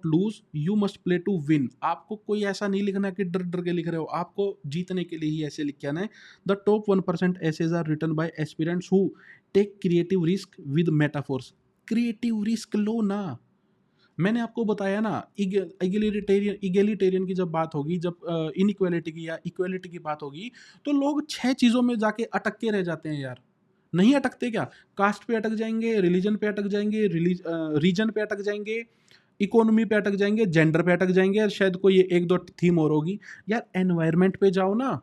lose, you must play to win. आपको कोई ऐसा नहीं लिखना है कि डर डर के लिख रहे हो, आपको जीतने के लिए ही ऐसे लिख के आना है। The top 1% essays are written by aspirants who take creative risk with metaphors. Creative risk लो ना। मैंने आपको बताया ना, इगेलिटेरियन की जब बात होगी, जब इनइक्वालिटी की या इक्वालिटी की बात होगी, तो लोग 6 चीज़ों में जाके अटक के रह जाते हैं यार। नहीं अटकते क्या? कास्ट पे अटक जाएंगे, रिलीजन पे अटक जाएंगे, रीजन पे अटक जाएंगे, इकोनॉमी पे अटक जाएंगे, जेंडर पे अटक जाएंगे, और शायद कोई एक दो थीम और होगी। यार एनवायरनमेंट पे जाओ ना,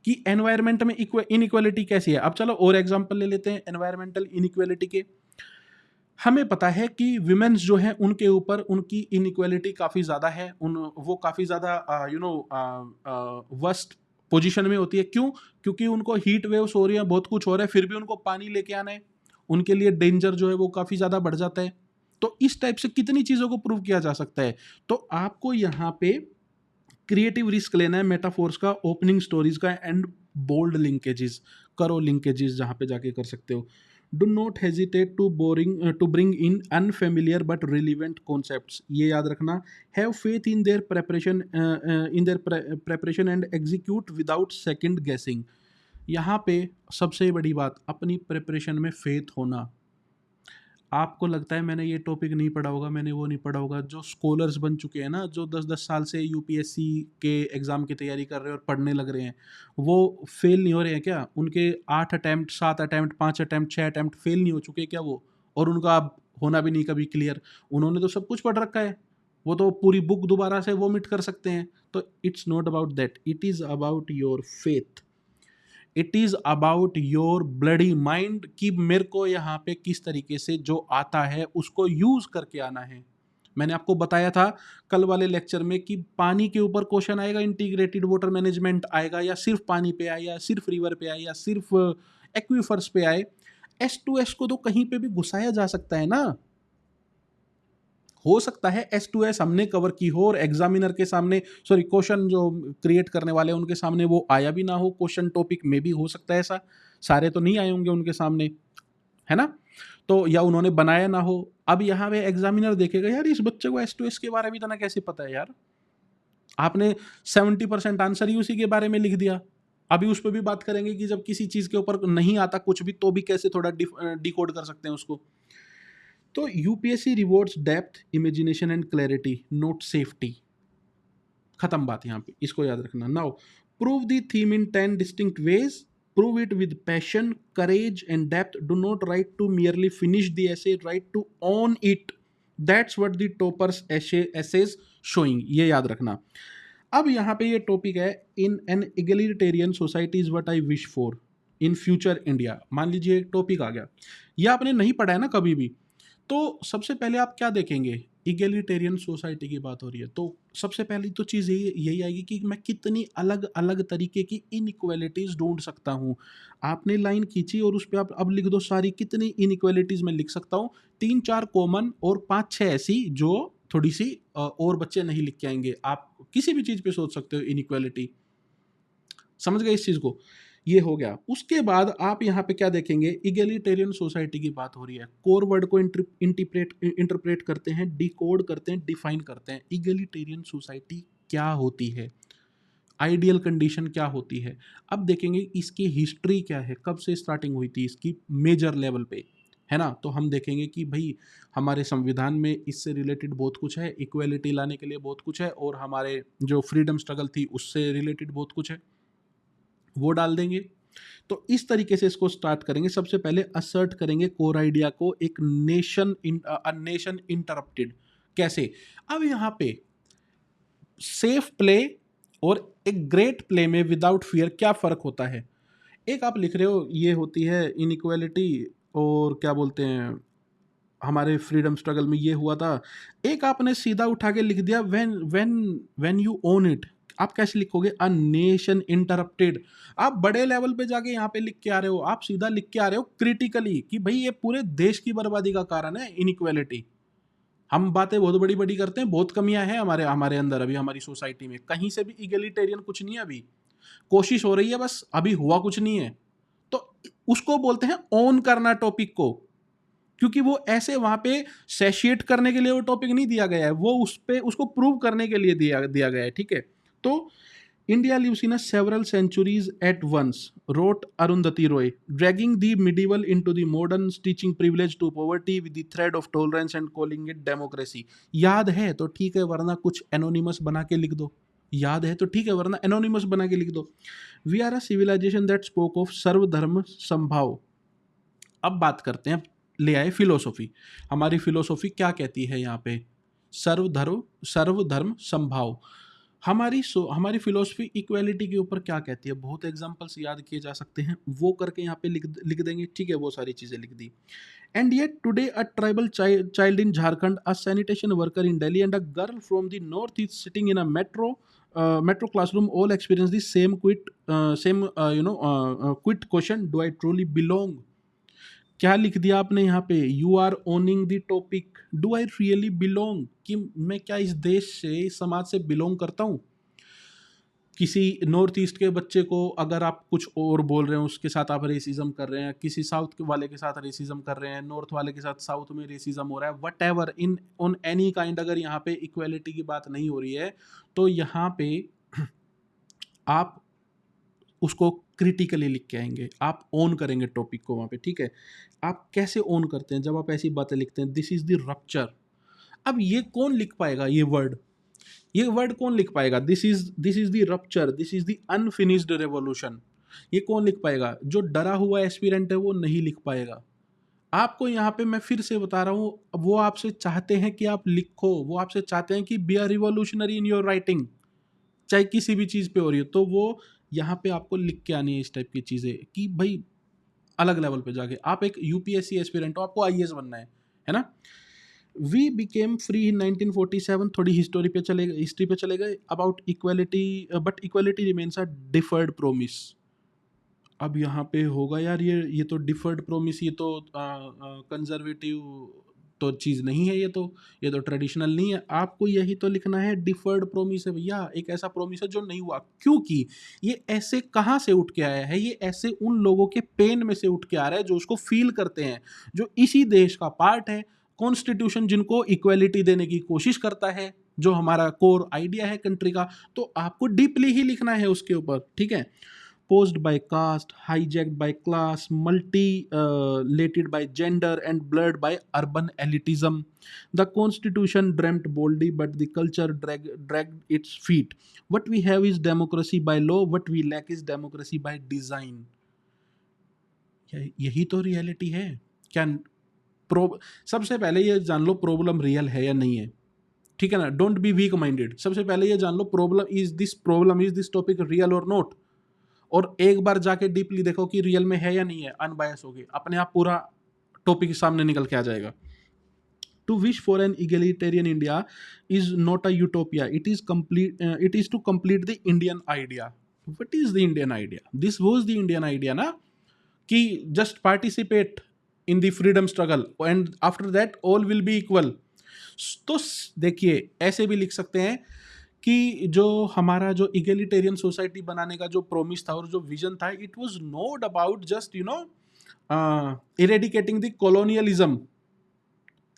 कि एनवायरनमेंट में इनइक्वालिटी कैसी है। अब चलो और एग्जांपल ले लेते हैं एनवायरमेंटल इनइक्वालिटी के। हमें पता है कि विमेन्स जो हैं उनके ऊपर उनकी इनइक्वालिटी काफ़ी ज़्यादा है, वो काफ़ी ज़्यादा वर्स्ट पोजीशन में होती है। क्यों? क्योंकि उनको हीट वेव्स हो रही हैं, बहुत कुछ हो रहा है, फिर भी उनको पानी लेके आना है, उनके लिए डेंजर जो है वो काफ़ी ज़्यादा बढ़ जाता है। तो इस टाइप से कितनी चीज़ों को प्रूव किया जा सकता है। तो आपको यहाँ पे क्रिएटिव रिस्क लेना है मेटाफोर्स का, ओपनिंग स्टोरीज का, एंड बोल्ड लिंकेजेस करो, लिंकेजेस जहाँ पे जाके कर सकते हो। Do not hesitate to bring in unfamiliar but relevant concepts, ये याद रखना। Have faith in their preparation and execute without second guessing. यहाँ पे सबसे बड़ी बात, अपनी प्रिपरेशन में फेथ होना। आपको लगता है मैंने ये टॉपिक नहीं पढ़ा होगा, मैंने वो नहीं पढ़ा होगा, जो स्कॉलर्स बन चुके हैं ना, जो 10-10 साल से यूपीएससी के एग्ज़ाम की तैयारी कर रहे हैं और पढ़ने लग रहे हैं, वो फेल नहीं हो रहे हैं क्या? उनके 8 attempt, 7 attempt, 5 attempt, 6 attempt fail नहीं हो चुके क्या वो? और उनका अब होना भी नहीं कभी क्लियर। उन्होंने तो सब कुछ पढ़ रखा है, वो तो पूरी बुक दोबारा से वोमिट कर सकते हैं। तो it's not about that, it is about your faith, it is about your bloody mind, कि मेरे को यहाँ पे किस तरीके से जो आता है उसको यूज़ करके आना है। मैंने आपको बताया था कल वाले लेक्चर में कि पानी के ऊपर क्वेश्चन आएगा, इंटीग्रेटेड वाटर मैनेजमेंट आएगा, या सिर्फ पानी पे आए, या सिर्फ रिवर पे आए, या सिर्फ एक्वीफर्स पे आए। S2S को तो कहीं पे भी घुसाया जा सकता है ना। हो सकता है S2S हमने कवर की हो और एग्जामिनर के सामने, सॉरी, क्वेश्चन जो क्रिएट करने वाले हैं उनके सामने वो आया भी ना हो, क्वेश्चन टॉपिक में भी हो सकता है ऐसा, सारे तो नहीं आए होंगे उनके सामने, है ना। तो या उन्होंने बनाया ना हो। अब यहाँ पे एग्जामिनर देखेगा, यार इस बच्चे को S2S के बारे में इतना कैसे पता है यार, आपने 70% आंसर ही उसी के बारे में लिख दिया। अभी उस पर भी बात करेंगे कि जब किसी चीज़ के ऊपर नहीं आता कुछ भी, तो भी कैसे थोड़ा डिकोड कर सकते हैं उसको। तो UPSC rewards depth, imagination and clarity, not safety. खत्म बात यहाँ पे, इसको याद रखना। Now prove the theme in 10 distinct ways, prove it with passion, courage and depth. Do not write to merely finish the essay, write to own it. That's what the toppers essays showing, ये याद रखना। अब यहाँ पे ये टॉपिक है, in an egalitarian society is what I wish for in future India. मान लीजिए एक टॉपिक आ गया, ये आपने नहीं पढ़ा है ना कभी भी, तो सबसे पहले आप क्या देखेंगे? इगलिटेरियन सोसाइटी की बात हो रही है, तो सबसे पहली तो चीज़ यही आएगी कि मैं कितनी अलग अलग तरीके की इनइक्वालिटीज़ ढूंढ सकता हूँ। आपने लाइन खींची और उस पर आप अब लिख दो सारी, कितनी इनइक्वालिटीज़ मैं लिख सकता हूँ। 3-4 कॉमन और 5-6 ऐसी जो थोड़ी सी और बच्चे नहीं लिख के आएंगे। आप किसी भी चीज़ पे सोच सकते हो इनइक्वालिटी। समझ गए इस चीज़ को? ये हो गया। उसके बाद आप यहाँ पे क्या देखेंगे? इगलिटेरियन सोसाइटी की बात हो रही है। कोर वर्ड को इंटरप्रेट करते हैं, डिकोड करते हैं, डिफाइन करते हैं। इगलिटेरियन सोसाइटी क्या होती है, आइडियल कंडीशन क्या होती है। अब देखेंगे इसकी हिस्ट्री क्या है, कब से स्टार्टिंग हुई थी इसकी मेजर लेवल पे, है ना। तो हम देखेंगे कि भाई हमारे संविधान में इससे रिलेटेड बहुत कुछ है, इक्वेलिटी लाने के लिए बहुत कुछ है, और हमारे जो फ्रीडम स्ट्रगल थी उससे रिलेटेड बहुत कुछ है, वो डाल देंगे। तो इस तरीके से इसको स्टार्ट करेंगे। सबसे पहले असर्ट करेंगे कोर आइडिया को, एक नेशन इंटरप्टेड। कैसे? अब यहाँ पे सेफ प्ले और एक ग्रेट प्ले में विदाउट फियर क्या फ़र्क होता है? एक आप लिख रहे हो ये होती है इनइक्वालिटी, और क्या बोलते हैं, हमारे फ्रीडम स्ट्रगल में ये हुआ था। एक आपने सीधा उठा के लिख दिया, when when when you own it. आप कैसे लिखोगे? A nation interrupted. आप बड़े लेवल पे जाके यहाँ पे लिख के आ रहे हो, आप सीधा लिख के आ रहे हो क्रिटिकली कि भाई ये पूरे देश की बर्बादी का कारण है इनइक्वालिटी। हम बातें बहुत बड़ी-बड़ी करते हैं, बहुत कमियाँ हैं हमारे हमारे अंदर अभी हमारी सोसाइटी में। कहीं से भी इगैलिटेरियन कुछ नहीं है अभी। कोशिश हो रही है बस, अभी हुआ कुछ नहीं है। तो उसको बोलते हैं ओन करना टॉपिक को, क्योंकि वो ऐसे वहाँ पे सैटिस्फाइड करने के लिए वो टॉपिक नहीं दिया गया है, वो उस पे उसको प्रूव करने के लिए दिया दिया गया है, ठीक है? तो India lives in a several centuries at once, wrote Arundhati Roy, dragging the medieval into the modern, stitching privilege to poverty with the thread of tolerance and calling it democracy. याद है तो ठीक है, वरना कुछ एनोनिमस बना के लिख दो। याद है तो ठीक है, वरना एनोनिमस बना के लिख दो। We are a civilisation that spoke of sarvadharma sambhav. अब बात करते हैं, ले आए फिलोसॉफी। हमारी फिलोसॉफी क्या कहती है यहाँ पे? सर्वधर्म संभाव। हमारी फिलोसफी इक्वालिटी के ऊपर क्या कहती है? बहुत एग्जांपल्स याद किए जा सकते हैं, वो करके यहाँ पे लिख लिख देंगे, ठीक है? वो सारी चीज़ें लिख दी। And yet today a tribal child in Jharkhand, a sanitation worker in Delhi and a girl from the north east sitting in a metro classroom all experience the quiet question, do I truly belong? क्या लिख दिया आपने यहाँ पे? You are owning the topic, do I really belong, कि मैं क्या इस देश से, इस समाज से बिलोंग करता हूँ? किसी नॉर्थ ईस्ट के बच्चे को अगर आप कुछ और बोल रहे हो, उसके साथ आप रेसिज्म कर रहे हैं, किसी साउथ के वाले के साथ रेसिज्म कर रहे हैं, नॉर्थ वाले के साथ साउथ में रेसिज्म हो रहा है, what ever in on any kind, अगर यहाँ पे इक्वेलिटी की बात नहीं हो रही है, तो यहाँ पे आप उसको क्रिटिकली लिख के आएंगे, आप ओन करेंगे टॉपिक को वहाँ पे, ठीक है? आप कैसे ओन करते हैं जब आप ऐसी बातें लिखते हैं? This is the rupture. अब ये कौन लिख पाएगा ये वर्ड कौन लिख पाएगा? This is the rupture, this is the unfinished revolution. ये कौन लिख पाएगा? जो डरा हुआ एस्पिरेंट है वो नहीं लिख पाएगा। आपको यहाँ पे मैं फिर से बता रहा हूँ, वो आपसे चाहते हैं कि आप लिखो, वो आपसे चाहते हैं कि be are revolutionary in your writing, चाहे किसी भी चीज़ पे हो रही हो, तो वो यहाँ पे आपको लिख के आनी है इस टाइप की चीज़ें कि भाई अलग लेवल पे जाके आप एक यूपीएससी एस्पिरेंट हो, आपको आईएएस बनना है ना? वी बिकेम फ्री इन 1947, थोड़ी हिस्ट्री पे चले गए, about equality, but equality remains a deferred promise. अब यहाँ पे होगा यार, ये तो डिफर्ड प्रोमिस, ये तो कंजर्वेटिव तो चीज़ नहीं है, ये तो ट्रेडिशनल नहीं है। आपको यही तो लिखना है, डिफर्ड प्रोमिस है भैया, एक ऐसा प्रोमिस है जो नहीं हुआ, क्योंकि ये ऐसे कहाँ से उठ के आया है? ये ऐसे उन लोगों के पेन में से उठ के आ रहा है जो उसको फील करते हैं, जो इसी देश का पार्ट है। कॉन्स्टिट्यूशन जिनको इक्वलिटी देने की कोशिश करता है, जो हमारा कोर आइडिया है कंट्री का, तो आपको डीपली ही लिखना है उसके ऊपर, ठीक है? posed by caste, hijacked by class, multi-lated by gender, and blurred by urban elitism. The constitution dreamt boldly, but the culture dragged its feet. What we have is democracy by law, what we lack is democracy by design. यही तो रियलिटी है क्या? सबसे पहले ये जान लो प्रॉब्लम रियल है या नहीं है, ठीक है ना? Don't be weak minded. सबसे पहले ये जान लो problem is this topic real और नॉट, और एक बार जाके डीपली देखो कि रियल में है या नहीं है, अनबायस होगी, अपने आप पूरा टॉपिक सामने निकल के आ जाएगा। To wish for an egalitarian India is not a utopia, it is to complete the Indian idea. What is the Indian idea? This was the Indian idea ना, कि just participate in the freedom struggle and after that all will be equal. तो देखिए, ऐसे भी लिख सकते हैं कि जो हमारा जो इगलिटेरियन सोसाइटी बनाने का जो प्रोमिस था और जो विजन था, it was not about just eradicating the colonialism,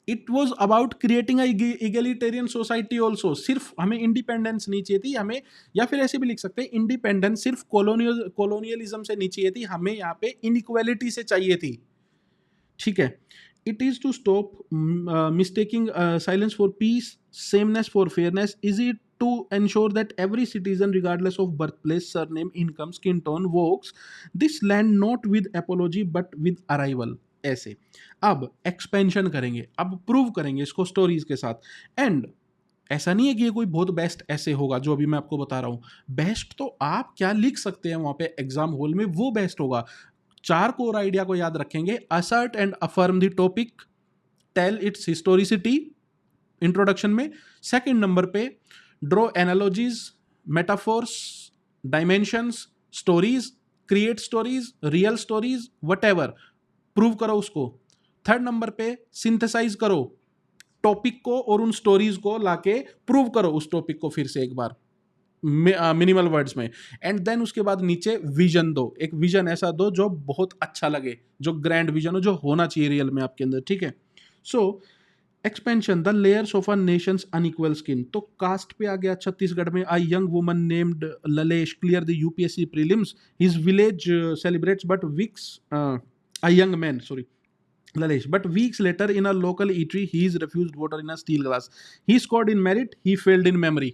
it was about creating egalitarian society also. सिर्फ हमें इंडिपेंडेंस नहीं चाहिए थी हमें, या फिर ऐसे भी लिख सकते हैं, इंडिपेंडेंस सिर्फ कॉलोनियलिज्म से नहीं चाहिए थी हमें, यहाँ पे इनइक्वालिटी से चाहिए थी, ठीक है? It is to stop mistaking silence for peace, sameness for fairness. Is it to ensure that every citizen, regardless of birthplace, surname, income, skin tone, walks this land not with apology but with arrival? ऐसे अब एक्सपेंशन करेंगे, अब प्रूव करेंगे इसको स्टोरीज के साथ। एंड ऐसा नहीं है कि ये कोई बहुत बेस्ट ऐसे होगा जो अभी मैं आपको बता रहा हूँ, बेस्ट तो आप क्या लिख सकते हैं वहाँ पे एग्जाम हॉल में, वो बेस्ट होगा। 4 कोर आइडिया को याद रखेंगे, assert and affirm the topic, tell its historicity introduction में। सेकंड नंबर पे draw analogies metaphors, dimensions, stories, create stories, real stories, what prove करो उसको। थर्ड नंबर पे सिंथेसाइज करो टॉपिक को और उन स्टोरीज को लाके प्रूव करो उस टॉपिक को फिर से एक बार मिनिमल वर्ड्स में। एंड देन उसके बाद नीचे विजन दो, एक विजन ऐसा दो जो बहुत अच्छा लगे, जो ग्रैंड विजन हो, जो होना चाहिए रियल में आपके अंदर, ठीक है। So expansion, the layers of a nations unequal skin. तो कास्ट पे आ गया छत्तीसगढ़ में, a young woman named Lalesh clear the UPSC prelims, his village celebrates but weeks, a young man, sorry, Lalesh. But weeks later, in a local eatery, he is refused water in a steel glass. He scored in merit, he failed in memory.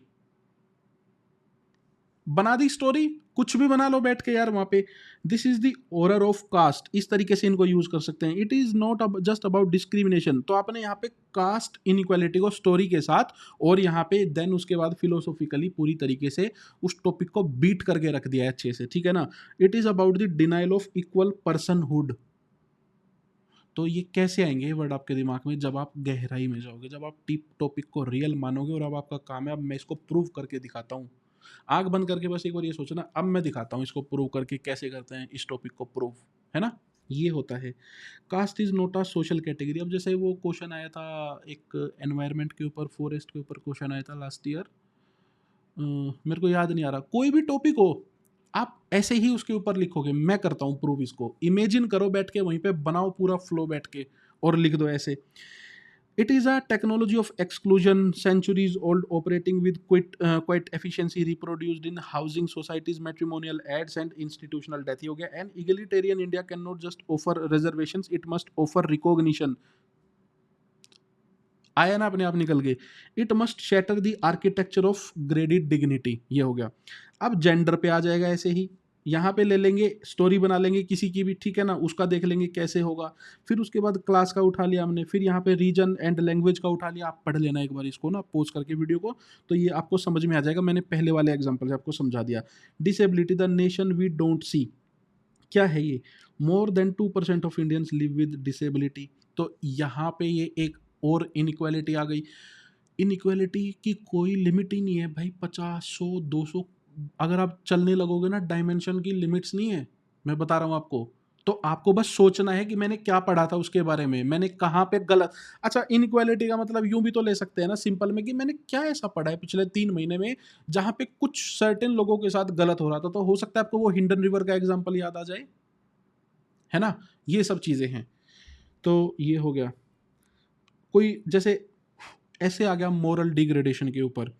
बना दी स्टोरी, कुछ भी बना लो बैठ के यार वहां पे। This is the horror of caste, इस तरीके से इनको यूज कर सकते हैं। It is not just about discrimination. तो आपने यहाँ पे कास्ट इनइक्वालिटी को स्टोरी के साथ और यहाँ पे देन उसके बाद फिलोसॉफिकली पूरी तरीके से उस टॉपिक को बीट करके रख दिया है अच्छे से, ठीक है ना। It is about the denial of equal personhood. तो ये कैसे आएंगे ये वर्ड आपके दिमाग में? जब आप गहराई में जाओगे, जब आप टीप टॉपिक को रियल मानोगे और अब आपका काम है अब मैं इसको प्रूव करके दिखाता हूँ। आंख बंद करके बस एक बार ये सोचना, अब मैं दिखाता हूँ इसको प्रूव करके कैसे करते हैं इस टॉपिक को प्रूव, है ना। ये होता है caste is not a social category. अब जैसे वो क्वेश्चन आया था एक एनवायरनमेंट के ऊपर, फॉरेस्ट के ऊपर क्वेश्चन आया था लास्ट ईयर, मेरे को याद नहीं आ रहा, कोई भी टॉपिक हो आप ऐसे ही उसके ऊपर लिखोगे। मैं करता हूँ प्रूव इसको, इमेजिन करो बैठ के, वहीं पे बनाओ पूरा फ्लो बैठ के और लिख दो ऐसे। It is a technology of exclusion centuries old operating with quite efficiency reproduced in housing societies, matrimonial ads and institutional death। हो गया। An egalitarian India cannot just offer reservations, it must offer recognition। आया ना अपने आप निकल गए। It must shatter the architecture of graded dignity, ये हो गया। अब जेंडर पे आ जाएगा ऐसे ही, यहाँ पे ले लेंगे स्टोरी बना लेंगे किसी की भी, ठीक है ना, उसका देख लेंगे कैसे होगा। फिर उसके बाद क्लास का उठा लिया हमने, फिर यहाँ पे रीजन एंड लैंग्वेज का उठा लिया। आप पढ़ लेना एक बार इसको ना पोज करके वीडियो को, तो ये आपको समझ में आ जाएगा। मैंने पहले वाले एग्जाम्पल से आपको समझा दिया। Disability, the nation we don't see, क्या है ये? More than 2% of Indians live with disability. तो यहाँ पे ये एक और इनइक्वालिटी आ गई। इनइक्वालिटी की कोई लिमिट ही नहीं है भाई, 50, 100, 200, अगर आप चलने लगोगे ना, डायमेंशन की लिमिट्स नहीं है, मैं बता रहा हूँ आपको। तो आपको बस सोचना है कि मैंने क्या पढ़ा था उसके बारे में, मैंने कहाँ पे गलत। अच्छा, इनइक्वालिटी का मतलब यूं भी तो ले सकते हैं ना सिंपल में, कि मैंने क्या ऐसा पढ़ा है पिछले 3 महीने में जहाँ पे कुछ सर्टेन लोगों के साथ गलत हो रहा था। तो हो सकता है आपको वो हिंडन रिवर का एग्जाम्पल याद आ जाए, है ना। ये सब चीज़ें हैं। तो ये हो गया। कोई जैसे ऐसे आ गया मोरल डिग्रेडेशन के ऊपर।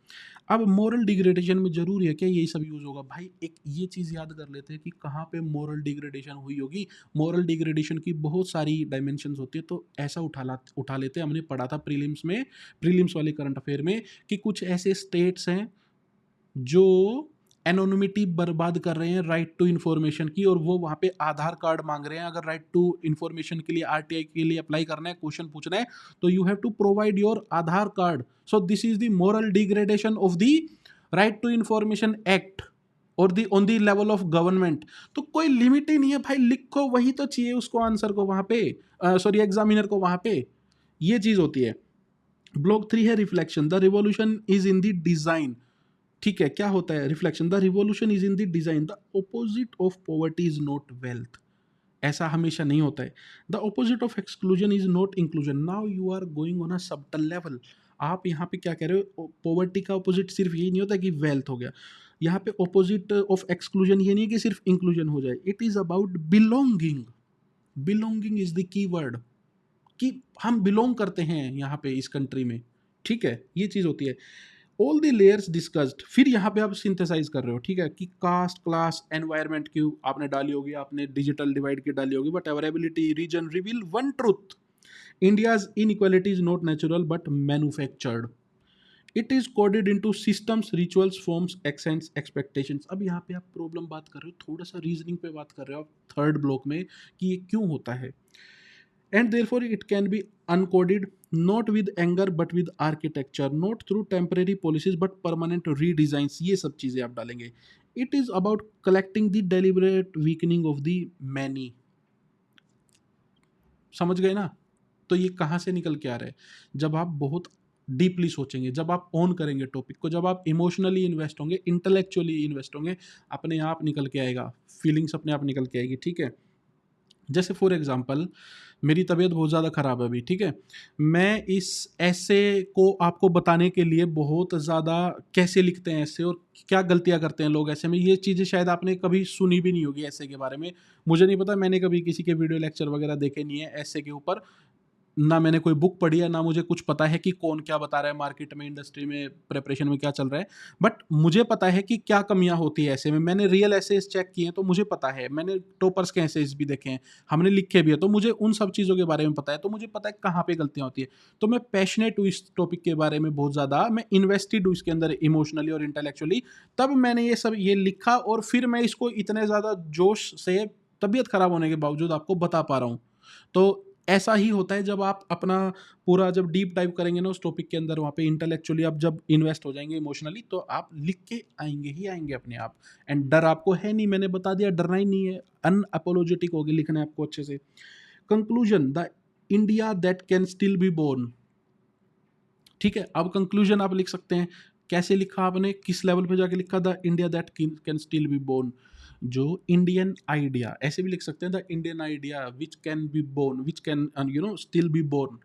अब मोरल डिग्रेडेशन में जरूरी है क्या यही सब यूज होगा? भाई एक ये चीज याद कर लेते हैं कि कहाँ पे मोरल डिग्रेडेशन हुई होगी। मोरल डिग्रेडेशन की बहुत सारी डायमेंशंस होती है। तो ऐसा उठा लेते हैं, हमने पढ़ा था प्रीलिम्स में, प्रीलिम्स वाले करंट अफेयर में, कि कुछ ऐसे स्टेट्स हैं जो एनोनिमिटी बर्बाद कर रहे हैं राइट टू इन्फॉर्मेशन की, और वो वहाँ पे आधार कार्ड मांग रहे हैं। अगर राइट टू इन्फॉर्मेशन के लिए आरटीआई के लिए अप्लाई करना है, क्वेश्चन पूछना है, तो you have to provide your Aadhaar card. So this is the moral degradation of the right to information act और the on the level of government. तो कोई लिमिट ही नहीं है भाई, लिखो वही तो चाहिए उसको आंसर को वहाँ पे, सॉरी एग्जामिनर को वहाँ पे। ये चीज होती है। ब्लॉक 3 है reflection, the revolution is in the design. ठीक है, क्या होता है reflection? The revolution is in the design, the opposite of poverty is not wealth. ऐसा हमेशा नहीं होता है। The opposite of exclusion is not inclusion. Now you are going on a subtle level. आप यहाँ पे क्या कह रहे हो? पॉवर्टी का ऑपोजिट सिर्फ यही नहीं होता कि वेल्थ हो गया। यहाँ पे ऑपोजिट ऑफ एक्सक्लूजन ये नहीं है कि सिर्फ इंक्लूजन हो जाए। It is about belonging. Belonging is the key word, कि हम बिलोंग करते हैं यहाँ पे इस कंट्री में, ठीक है। ये चीज होती है। ऑल द लेयर्स डिस्कस्ड, फिर यहाँ पे आप सिंथेसाइज कर रहे हो, ठीक है, कि कास्ट, क्लास, एनवायरनमेंट की आपने डाली होगी, आपने डिजिटल डिवाइड की डाली होगी, but our ability reason reveal one truth, India's inequality is not natural but manufactured. It is coded into systems, rituals, forms, accents, expectations. अब यहाँ पे आप प्रॉब्लम बात कर रहे हो, थोड़ा सा रीजनिंग पे बात कर रहे हो आप थर्ड ब्लॉक में, कि ये क्यों होता है। And therefore it can be uncoded, not with anger but with architecture, not through temporary policies but permanent redesigns। ये सब चीजें आप डालेंगे। It is about collecting the deliberate weakening of the many। समझ गए ना? तो ये कहाँ से निकल के आ रहा है? जब आप बहुत डीपली सोचेंगे, जब आप ऑन करेंगे टॉपिक को, जब आप इमोशनली इन्वेस्ट होंगे, इंटेलेक्चुअली इन्वेस्ट होंगे, अपने आप निकल के आएगा, फीलिंग्स अपने आप निकल के आएगी, ठीक है। जैसे फॉर एग्जांपल मेरी तबीयत बहुत ज़्यादा ख़राब है अभी, ठीक है। मैं इस ऐसे को आपको बताने के लिए बहुत ज़्यादा कैसे लिखते हैं ऐसे और क्या गलतियाँ करते हैं लोग ऐसे में, ये चीज़ें शायद आपने कभी सुनी भी नहीं होगी ऐसे के बारे में। मुझे नहीं पता, मैंने कभी किसी के वीडियो लेक्चर वगैरह देखे नहीं है ऐसे के ऊपर। ना मैंने कोई बुक पढ़ी है, ना मुझे कुछ पता है कि कौन क्या बता रहा है मार्केट में, इंडस्ट्री में, प्रिपरेशन में क्या चल रहा है। बट मुझे पता है कि क्या कमियाँ होती है ऐसे में। मैंने रियल एसेस चेक किए हैं तो मुझे पता है। मैंने टॉपर्स के एसेस भी देखे हैं, हमने लिखे भी है, तो मुझे उन सब चीज़ों के बारे में पता है। तो मुझे पता है कहाँ पे गलतियाँ होती है। तो मैं पैशनेट हूँ इस टॉपिक के बारे में बहुत ज़्यादा, मैं इन्वेस्टेड हूँ इसके अंदर इमोशनली और इंटेलेक्चुअली। तब मैंने ये लिखा और फिर मैं इसको इतने ज़्यादा जोश से, तबीयत खराब होने के बावजूद आपको बता पा रहा हूँ। तो ऐसा ही होता है जब आप अपना पूरा जब डीप डाइव करेंगे ना उस टॉपिक के अंदर, वहाँ पे इंटेलेक्चुअली आप जब इन्वेस्ट हो जाएंगे इमोशनली, तो आप लिख के आएंगे ही आएंगे अपने आप। एंड डर आपको है नहीं, मैंने बता दिया, डरना ही नहीं है। अनअपोलोजेटिक होगी लिखना है आपको अच्छे से। Conclusion, the India that can still be born, ठीक है। अब कंक्लूजन आप लिख सकते हैं, कैसे लिखा आपने, किस लेवल पे जाके लिखा, the India that can still be born, जो इंडियन आइडिया, ऐसे भी लिख सकते हैं, the Indian idea which can be born, which can still be born,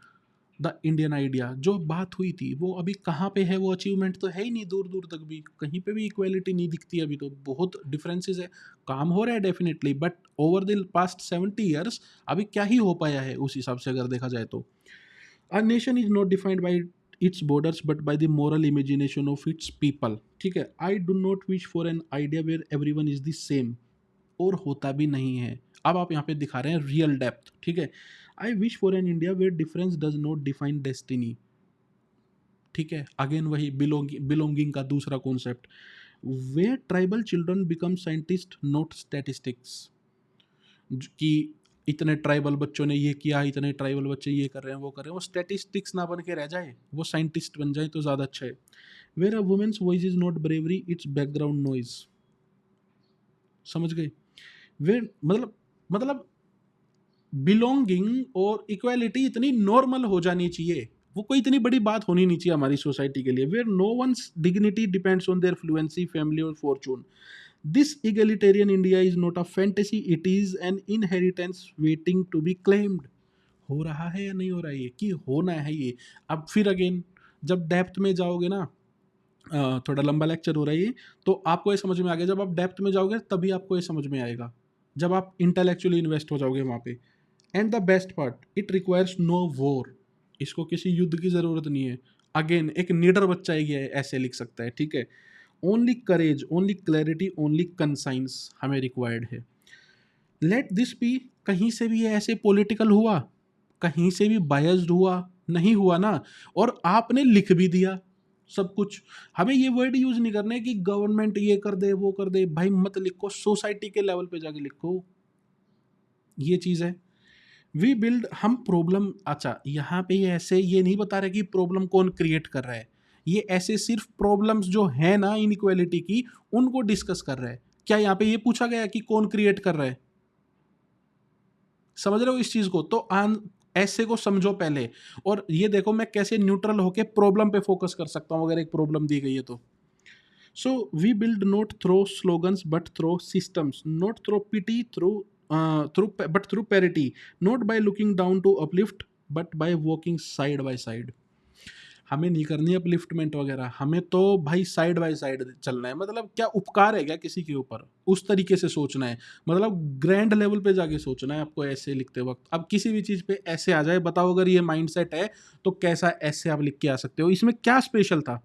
the Indian idea. जो बात हुई थी वो अभी कहाँ पे है, वो अचीवमेंट तो है ही नहीं दूर दूर तक भी, कहीं पे भी इक्वालिटी नहीं दिखती अभी, तो बहुत डिफरेंसेस है। काम हो रहा है definitely, but over the past 70 years अभी क्या ही हो पाया है उस हिसाब से अगर देखा जाए तो। A nation is not defined by its borders but by the moral imagination of its people, ठीक है। I do not wish for an idea where everyone is the same, और होता भी नहीं है। अब आप यहाँ पे दिखा रहे हैं रियल डेप्थ, ठीक है। I wish for an India where difference does not define destiny, ठीक है। अगेन वही बिलोंगिंग का दूसरा concept, where tribal children become scientists not statistics, कि इतने ट्राइबल बच्चों ने ये किया, इतने ट्राइबल बच्चे ये कर रहे हैं, वो कर रहे हैं, वो स्टैटिस्टिक्स ना बन के रह जाए, वो साइंटिस्ट बन जाए तो ज़्यादा अच्छा है। Where a women's voice is not bravery, it's background noise, समझ गए। वेयर मतलब बिलोंगिंग और इक्वालिटी इतनी नॉर्मल हो जानी चाहिए, वो कोई इतनी बड़ी बात होनी नहीं चाहिए हमारी सोसाइटी के लिए। Where no one's dignity depends on their fluency, family और fortune. This egalitarian India is not a fantasy, it is an inheritance waiting to be claimed. हो रहा है या नहीं हो रहा है, ये कि होना है ये। अब फिर अगेन जब डेप्थ में जाओगे ना, थोड़ा लंबा लेक्चर हो रहा है ये, तो आपको ये समझ में आ गया। जब आप डेप्थ में जाओगे तभी आपको ये समझ में आएगा, जब आप इंटेलेक्चुअली इन्वेस्ट हो जाओगे वहाँ पे। And the best part, it requires no war, इसको किसी युद्ध की ज़रूरत नहीं है। अगेन एक निडर बच्चा ये ऐसे लिख सकता है, ठीक है। ओनली करेज, ओनली क्लैरिटी, ओनली कंसाइंस हमें रिक्वायर्ड है। लेट दिस बी, कहीं से भी ये ऐसे पॉलिटिकल हुआ, कहीं से भी बायस्ड हुआ नहीं हुआ ना, और आपने लिख भी दिया सब कुछ। हमें ये वर्ड यूज नहीं करना है कि गवर्नमेंट ये कर दे वो कर दे, भाई मत लिखो, सोसाइटी के लेवल पे जाके लिखो, ये चीज़ है। वी बिल्ड, हम प्रॉब्लम, अच्छा यहाँ पे ये ऐसे ये नहीं बता रहे कि प्रॉब्लम कौन क्रिएट कर रहा है, ये ऐसे सिर्फ प्रॉब्लम्स जो है ना इनइक्वालिटी की, उनको डिस्कस कर रहा है। क्या यहाँ पे ये पूछा गया कि कौन क्रिएट कर रहा है? समझ रहे हो इस चीज को? तो ऐसे को समझो पहले, और ये देखो मैं कैसे न्यूट्रल होके प्रॉब्लम पे फोकस कर सकता हूँ अगर एक प्रॉब्लम दी गई है तो। So we build not throw slogans but throw systems, not throw pity through parity, not by looking down to uplift but by walking side by side. हमें नहीं करनी अपलिफ्टमेंट वगैरह, हमें तो भाई साइड बाय साइड चलना है। मतलब क्या उपकार है क्या किसी के ऊपर, उस तरीके से सोचना है, मतलब ग्रैंड लेवल पे जाके सोचना है आपको ऐसे लिखते वक्त। अब किसी भी चीज़ पे ऐसे आ जाए, बताओ अगर ये माइंडसेट है तो कैसा ऐसे आप लिख के आ सकते हो? इसमें क्या स्पेशल था?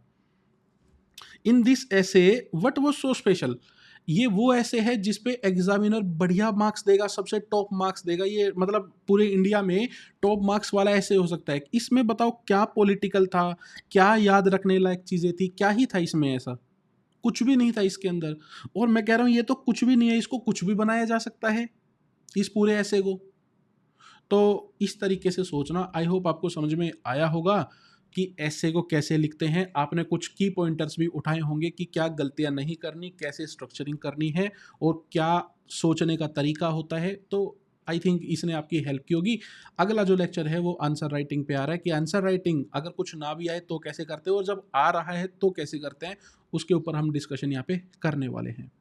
इन दिस ऐसे व्हाट वाज सो स्पेशल? ये वो ऐसे है जिस पे एग्जामिनर बढ़िया मार्क्स देगा, सबसे टॉप मार्क्स देगा, ये मतलब पूरे इंडिया में टॉप मार्क्स वाला ऐसे हो सकता है। इसमें बताओ क्या पॉलिटिकल था, क्या याद रखने लायक चीज़ें थी, क्या ही था इसमें ऐसा? कुछ भी नहीं था इसके अंदर। और मैं कह रहा हूँ ये तो कुछ भी नहीं है, इसको कुछ भी बनाया जा सकता है इस पूरे ऐसे को। तो इस तरीके से सोचना, आई होप आपको समझ में आया होगा कि ऐसे को कैसे लिखते हैं। आपने कुछ की पॉइंटर्स भी उठाए होंगे कि क्या गलतियां नहीं करनी, कैसे स्ट्रक्चरिंग करनी है, और क्या सोचने का तरीका होता है। तो आई थिंक इसने आपकी हेल्प की होगी। अगला जो लेक्चर है वो आंसर राइटिंग पे आ रहा है कि आंसर राइटिंग अगर कुछ ना भी आए तो कैसे करते हैं और जब आ रहा है तो कैसे करते हैं, उसके ऊपर हम डिस्कशन यहाँ पे करने वाले हैं।